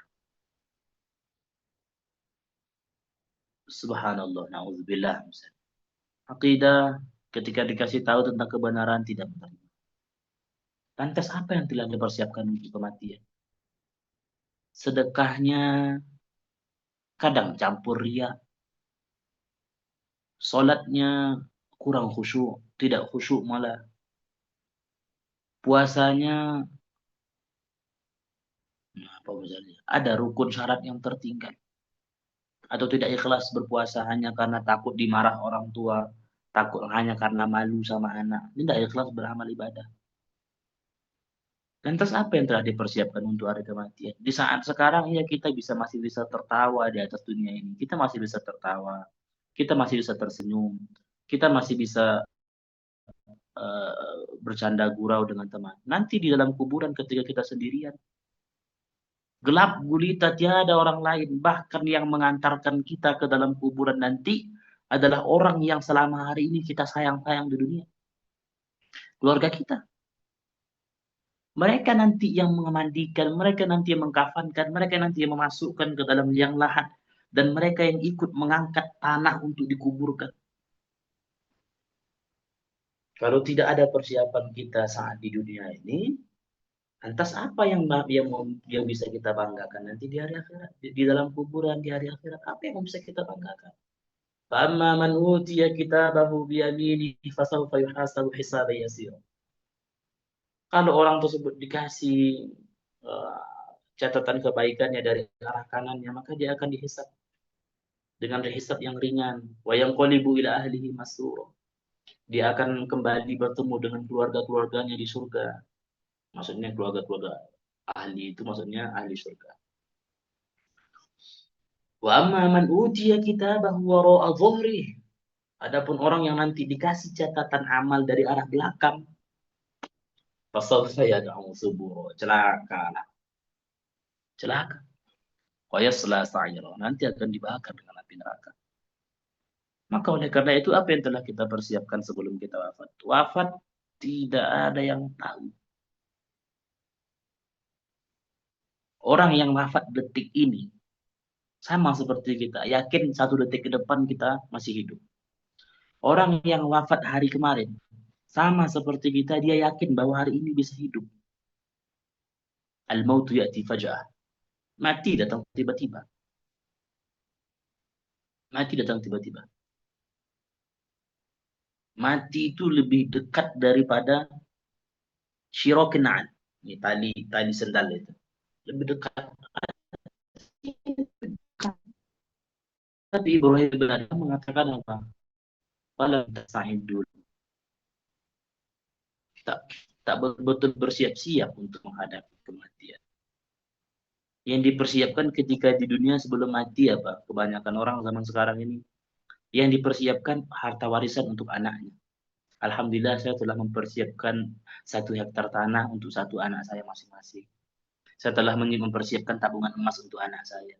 Subhanallah, na'udzubillah. Aqidah ketika dikasih tahu tentang kebenaran tidak menerima. Lantas apa yang telah dipersiapkan untuk kematian? Sedekahnya kadang campur riya. Salatnya kurang khusyuk, tidak khusyuk malah. Puasanya apa misalnya? Ada rukun syarat yang tertinggal. Atau tidak ikhlas berpuasa hanya karena takut dimarah orang tua, takut hanya karena malu sama anak. Ini tidak ikhlas beramal ibadah. Lantas apa yang telah dipersiapkan untuk hari kematian? Di saat sekarang ya kita masih bisa tertawa di atas dunia ini. Kita masih bisa tertawa. Kita masih bisa tersenyum. Kita masih bisa bercanda gurau dengan teman. Nanti di dalam kuburan ketika kita sendirian, gelap gulita, tiada orang lain. Bahkan yang mengantarkan kita ke dalam kuburan nanti adalah orang yang selama hari ini kita sayang-sayang di dunia. Keluarga kita. Mereka nanti yang memandikan, mereka nanti yang mengkafankan, mereka nanti yang memasukkan ke dalam liang lahat, dan mereka yang ikut mengangkat tanah untuk dikuburkan. Kalau tidak ada persiapan kita saat di dunia ini, lantas apa yang bisa kita banggakan nanti di hari akhirat, di dalam kuburan di hari akhirat, apa yang bisa kita banggakan? Fa'amma man utiya kitabahu biyaminihi fasawfa yuhasabu hisaban yasira. Kalau orang tersebut dikasih uh, catatan kebaikannya dari arah kanannya, maka dia akan dihisab dengan hisab yang ringan. Wa yanqalibu ila ahlihi masrura. Dia akan kembali bertemu dengan keluarga-keluarganya di surga. Maksudnya keluarga-keluarga ahli itu maksudnya ahli surga. Wa amma man utiya kitabahu wara'a dhuhrih. Adapun orang yang nanti dikasih catatan amal dari arah belakang, fasawfa yad'u subura. Celaka lah. Celaka. Wa yasla sa'ira. Nanti akan dibakar dengan api neraka. Maka oleh karena itu apa yang telah kita persiapkan sebelum kita wafat? Wafat tidak ada yang tahu. Orang yang wafat detik ini sama seperti kita, yakin satu detik ke depan kita masih hidup. Orang yang wafat hari kemarin sama seperti kita, dia yakin bahwa hari ini bisa hidup. Al-mautu ya'ti faja'ah. Mati datang tiba-tiba. Mati datang tiba-tiba. Mati itu lebih dekat daripada syirokina'an. Ini tali sendal itu. Lebih dekat. Tapi Ibrahim bin Adham mengatakan apa? Kalau kita sahid dulu. Kita betul bersiap-siap untuk menghadapi kematian. Yang dipersiapkan ketika di dunia sebelum mati apa? Kebanyakan orang zaman sekarang ini. Yang dipersiapkan harta warisan untuk anaknya. Alhamdulillah saya telah mempersiapkan 1 hektar tanah untuk 1 anak saya masing-masing. Saya telah mempersiapkan tabungan emas untuk anak saya.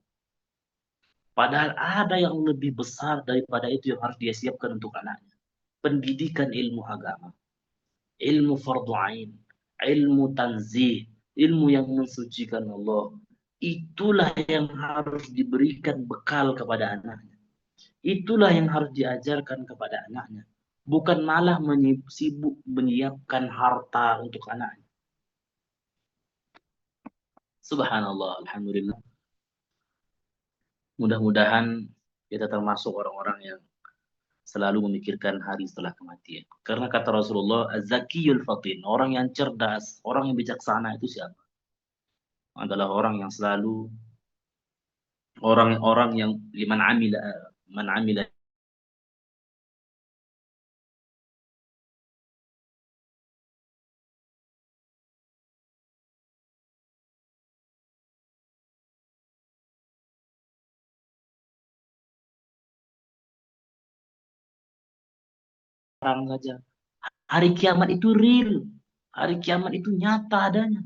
Padahal ada yang lebih besar daripada itu yang harus dia siapkan untuk anaknya. Pendidikan ilmu agama, ilmu fardu ain, ilmu tanzih, ilmu yang mensucikan Allah. Itulah yang harus diberikan bekal kepada anaknya. Itulah yang harus diajarkan kepada anaknya. Bukan malah sibuk menyiapkan harta untuk anaknya. Subhanallah, alhamdulillah. Mudah-mudahan kita termasuk orang-orang yang selalu memikirkan hari setelah kematian. Karena kata Rasulullah, Az-Zakiyul Fatin, orang yang cerdas, orang yang bijaksana itu siapa? Adalah orang yang selalu orang-orang yang man amila orang saja. Hari kiamat itu real. Hari kiamat itu nyata adanya.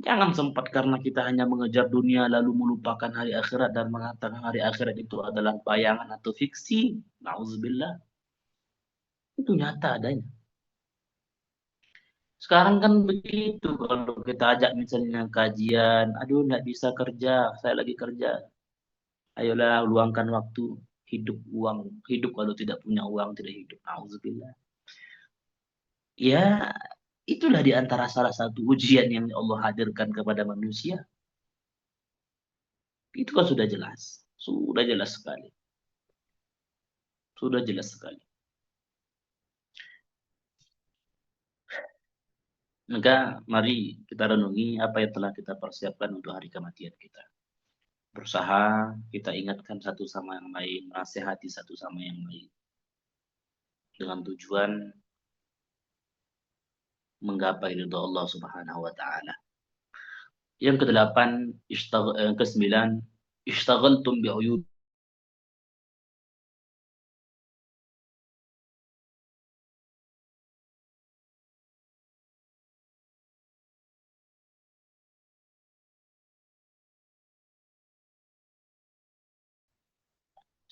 Jangan sempat karena kita hanya mengejar dunia lalu melupakan hari akhirat dan mengatakan hari akhirat itu adalah bayangan atau fiksi. Nauzubillah. Itu nyata adanya. Sekarang kan begitu, kalau kita ajak misalnya kajian, aduh nggak bisa kerja, saya lagi kerja. Ayolah luangkan waktu, hidup uang, hidup kalau tidak punya uang tidak hidup. Auzubillah. Ya, itulah di antara salah satu ujian yang Allah hadirkan kepada manusia. Itu kan sudah jelas sekali, sudah jelas sekali. Maka mari kita renungi apa yang telah kita persiapkan untuk hari kematian kita. Berusaha kita ingatkan satu sama yang lain, nasihati satu sama yang lain. Dengan tujuan menggapai ridha Allah Subhanahu wa taala. Yang kedelapan, yang kesembilan, ishtaghaltum bi'uyub.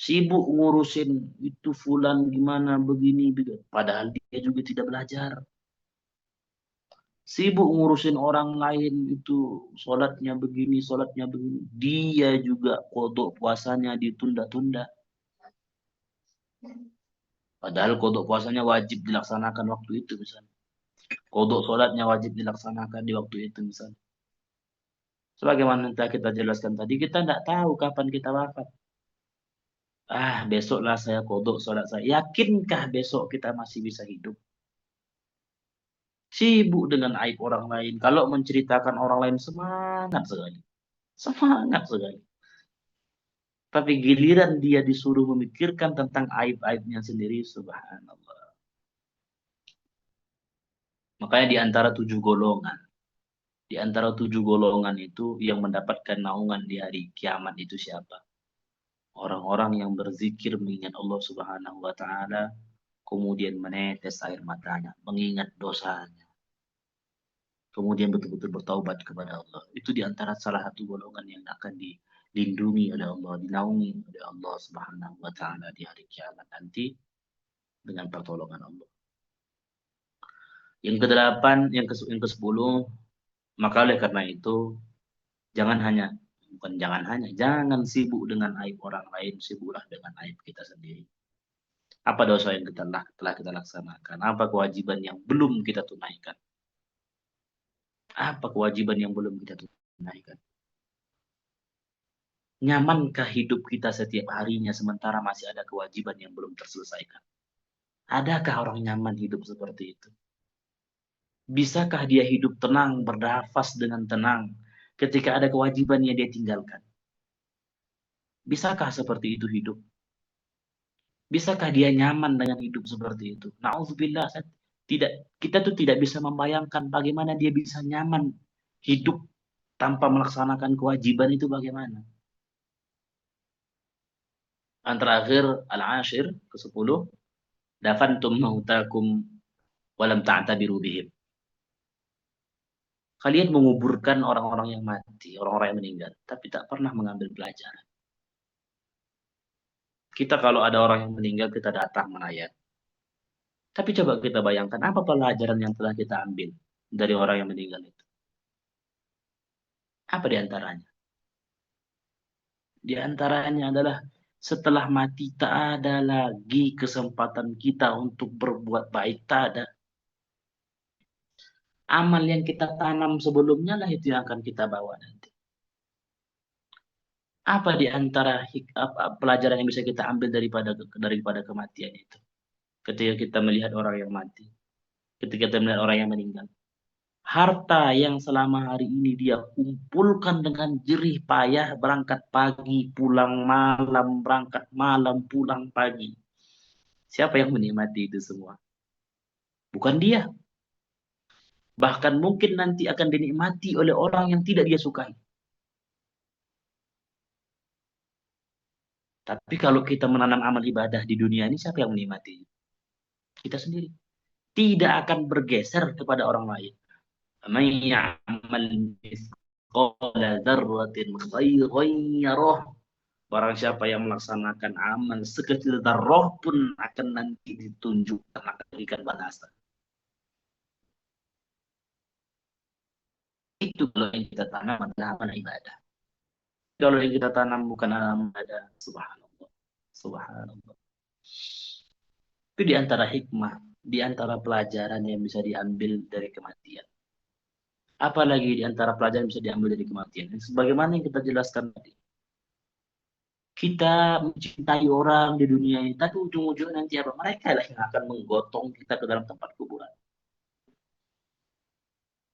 Sibuk ngurusin itu fulan gimana begini, padahal dia juga tidak belajar. Sibuk ngurusin orang lain itu, sholatnya begini, sholatnya begini. Dia juga kodok puasanya ditunda-tunda. Padahal kodok puasanya wajib dilaksanakan waktu itu misalnya. Kodok sholatnya wajib dilaksanakan di waktu itu misalnya. Sebagaimana yang telah kita jelaskan tadi, kita tidak tahu kapan kita wafat. Besoklah saya kodok sholat saya. Yakinkah besok kita masih bisa hidup? Sibuk dengan aib orang lain. Kalau menceritakan orang lain semangat sekali. Semangat sekali. Tapi giliran dia disuruh memikirkan tentang aib-aibnya sendiri, subhanallah. Makanya di antara 7 golongan. Di antara 7 golongan itu yang mendapatkan naungan di hari kiamat itu siapa? Orang-orang yang berzikir mengingat Allah Subhanahu wa taala, kemudian menetes air matanya, mengingat dosanya. Kemudian betul-betul bertaubat kepada Allah. Itu di antara salah satu golongan yang akan dilindungi oleh Allah, dinaungi oleh Allah Subhanahu wa taala di hari kiamat nanti dengan pertolongan Allah. Yang kedelapan, yang ke-10, maka oleh karena itu jangan sibuk dengan aib orang lain, sibuklah dengan aib kita sendiri. Apa dosa yang telah kita laksanakan? Apa kewajiban yang belum kita tunaikan? Apa kewajiban yang belum kita tunaikan? Nyamankah hidup kita setiap harinya sementara masih ada kewajiban yang belum terselesaikan? Adakah orang nyaman hidup seperti itu? Bisakah dia hidup tenang, bernafas dengan tenang ketika ada kewajiban yang dia tinggalkan? Bisakah seperti itu hidup? Bisakah dia nyaman dengan hidup seperti itu? Na'udzubillah, kita tuh tidak bisa membayangkan bagaimana dia bisa nyaman hidup tanpa melaksanakan kewajiban itu bagaimana. Yang terakhir, al-ashir, ke-10, dafantum mautakum walam ta'tabiru bihim. Kalian menguburkan orang-orang yang mati, orang-orang yang meninggal, tapi tak pernah mengambil pelajaran. Kita kalau ada orang yang meninggal, kita datang menayat. Tapi coba kita bayangkan, apa pelajaran yang telah kita ambil dari orang yang meninggal itu? Apa di antaranya? Di antaranya adalah setelah mati tak ada lagi kesempatan kita untuk berbuat baik, tak ada. Amal yang kita tanam sebelumnya lah itu yang akan kita bawa nanti. Apa di antara pelajaran yang bisa kita ambil daripada kematian itu? Ketika kita melihat orang yang mati, ketika kita melihat orang yang meninggal. Harta yang selama hari ini dia kumpulkan dengan jerih payah, berangkat pagi, pulang malam, berangkat malam, pulang pagi. Siapa yang menikmati itu semua? Bukan dia. Bahkan mungkin nanti akan dinikmati oleh orang yang tidak dia sukai. Tapi kalau kita menanam amal ibadah di dunia ini, siapa yang menikmati? Kita sendiri. Tidak akan bergeser kepada orang lain. Man ya'mal mithqala dzarratin khairan yarah. Barang siapa yang melaksanakan amal sekecil darah pun akan nanti ditunjukkan, akan diberikan balasan. Itu kalau yang kita tanam adalah amal ibadah. Kalau yang kita tanam bukan amal ibadah, subhanallah. Subhanallah. Itu di antara hikmah, di antara pelajaran yang bisa diambil dari kematian. Apalagi di antara pelajaran yang bisa diambil dari kematian. Sebagaimana yang kita jelaskan tadi. Kita mencintai orang di dunia ini, tapi ujung-ujungnya nanti apa? Mereka lah yang akan menggotong kita ke dalam tempat kuburan.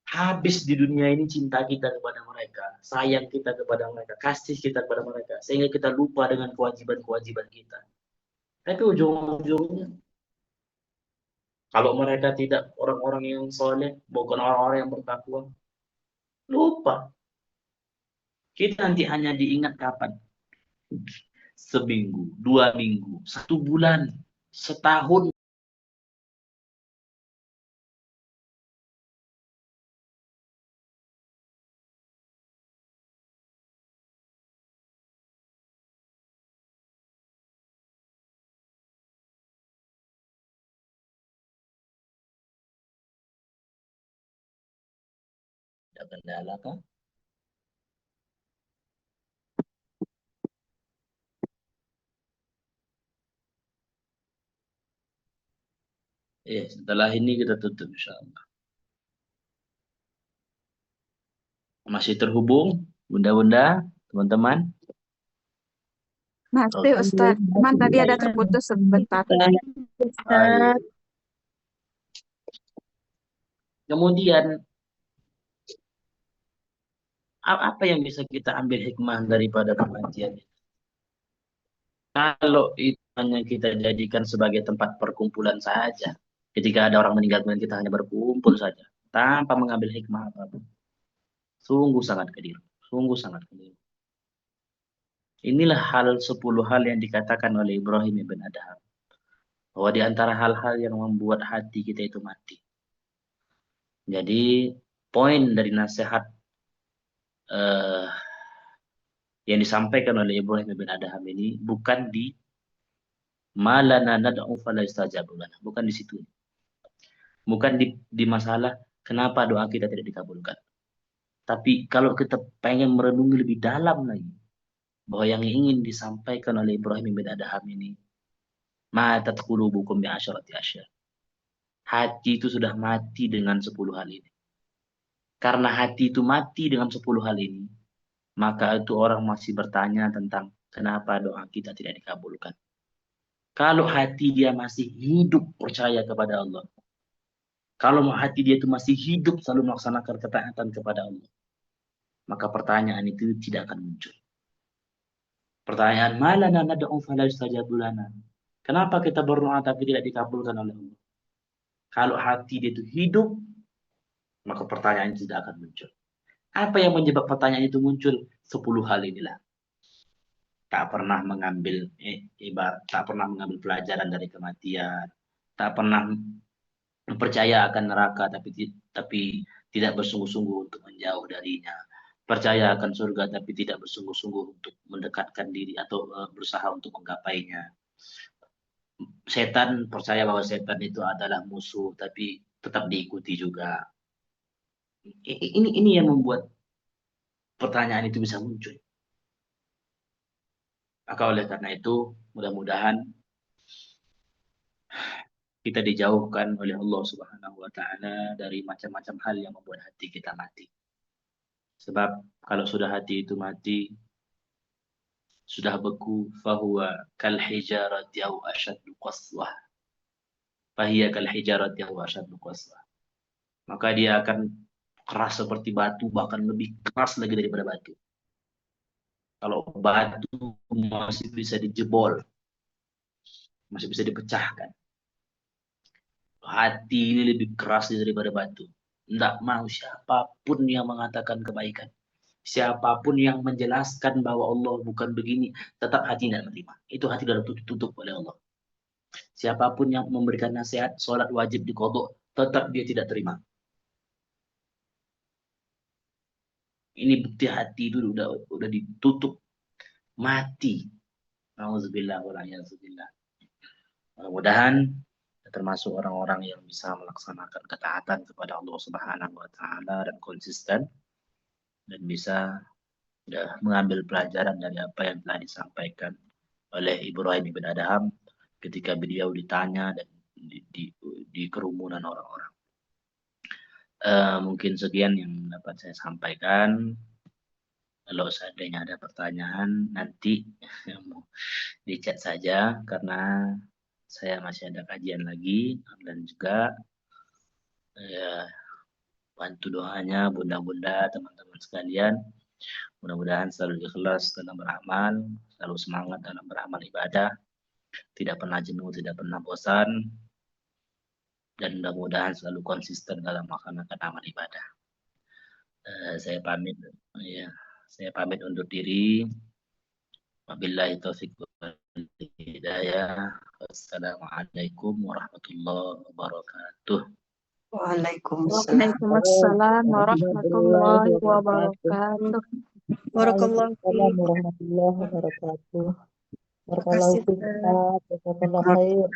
Habis di dunia ini cinta kita kepada mereka, sayang kita kepada mereka, kasih kita kepada mereka, sehingga kita lupa dengan kewajiban-kewajiban kita. Tapi ujung-ujungnya, kalau mereka tidak orang-orang yang soleh, bukan orang-orang yang bertakwa, lupa. Kita nanti hanya diingat kapan? Seminggu, 2 minggu, 1 bulan, setahun. Ada kendala kah? Setelah ini kita tutup insya Allah. Masih terhubung, bunda-bunda, teman-teman?
Masih Ustadz, cuman tadi ada terputus sebentar.
Baik. Kemudian apa yang bisa kita ambil hikmah daripada kematian? Kalau itu hanya kita jadikan sebagai tempat perkumpulan saja, ketika ada orang meninggal kemudian kita hanya berkumpul saja tanpa mengambil hikmah apapun, sungguh sangat keliru, sungguh sangat keliru. Inilah 10 hal yang dikatakan oleh Ibrahim ibn Adham, bahwa di antara hal-hal yang membuat hati kita itu mati. Jadi poin dari nasihat yang disampaikan oleh Ibrahim ibn Adham ini bukan di malana nad'u fala yustajabu lana, bukan di situ. Bukan di masalah kenapa doa kita tidak dikabulkan. Tapi kalau kita pengen merenungi lebih dalam lagi, bahwa yang ingin disampaikan oleh Ibrahim bin Adham ini, matat qulubukum bi asyarati asya. Hati itu sudah mati dengan 10 hal ini. Karena hati itu mati dengan 10 hal ini, maka itu orang masih bertanya tentang kenapa doa kita tidak dikabulkan. Kalau hati dia masih hidup percaya kepada Allah, kalau hati dia itu masih hidup selalu melaksanakan ketaatan kepada Allah, maka pertanyaan itu tidak akan muncul. Pertanyaan malana nad'u fala yustajabu lana. Kenapa kita berdoa tapi tidak dikabulkan oleh Allah? Kalau hati dia itu hidup, maka pertanyaan itu tidak akan muncul. Apa yang menyebab pertanyaan itu muncul? 10 hal inilah. Tak pernah mengambil tak pernah mengambil pelajaran dari kematian, tak pernah percaya akan neraka tapi tidak bersungguh-sungguh untuk menjauh darinya. Percaya akan surga tapi tidak bersungguh-sungguh untuk mendekatkan diri atau berusaha untuk menggapainya. Setan, percaya bahwa setan itu adalah musuh tapi tetap diikuti juga. Ini yang membuat pertanyaan itu bisa muncul. Maka oleh karena itu, mudah-mudahan kita dijauhkan oleh Allah Subhanahu wa taala dari macam-macam hal yang membuat hati kita mati. Sebab kalau sudah hati itu mati, sudah beku, fahuwa kal hijarati aw ashaddu qaswah. Fahiya kal hijarati aw ashaddu qaswah. Maka dia akan keras seperti batu, bahkan lebih keras lagi daripada batu. Kalau batu masih bisa dijebol, masih bisa dipecahkan. Hati ini lebih keras daripada batu. Tidak mau siapapun yang mengatakan kebaikan, siapapun yang menjelaskan bahwa Allah bukan begini, tetap hati tidak menerima. Itu hati sudah tutup oleh Allah. Siapapun yang memberikan nasihat, sholat wajib diqadha, tetap dia tidak terima. Ini bukti hati itu udah ditutup, mati. Nauzubillah wa la'iyadzubillah. Mudah-mudahan termasuk orang-orang yang bisa melaksanakan ketaatan kepada Allah Subhanahu wa taala dan konsisten dan bisa mengambil pelajaran dari apa yang telah disampaikan oleh Ibrahim bin Adham ketika beliau ditanya dan di kerumunan orang-orang. Mungkin sekian yang dapat saya sampaikan. Kalau seandainya ada pertanyaan nanti di chat saja karena saya masih ada kajian lagi dan juga bantu doanya bunda-bunda teman-teman sekalian. Mudah-mudahan selalu ikhlas dalam beramal, selalu semangat dalam beramal ibadah, tidak pernah jenuh, tidak pernah bosan, dan mudah-mudahan selalu konsisten dalam melaksanakan amal ibadah. Saya pamit, ya, saya pamit undur diri. Wabillahi taufiq wal hidayah. Wassalamualaikum warahmatullahi wabarakatuh.
Waalaikumsalam warahmatullahi wabarakatuh.
Barakallahu fiik. Warahmatullahi wabarakatuh. Barakallahu fiik. Jazakallahu khair.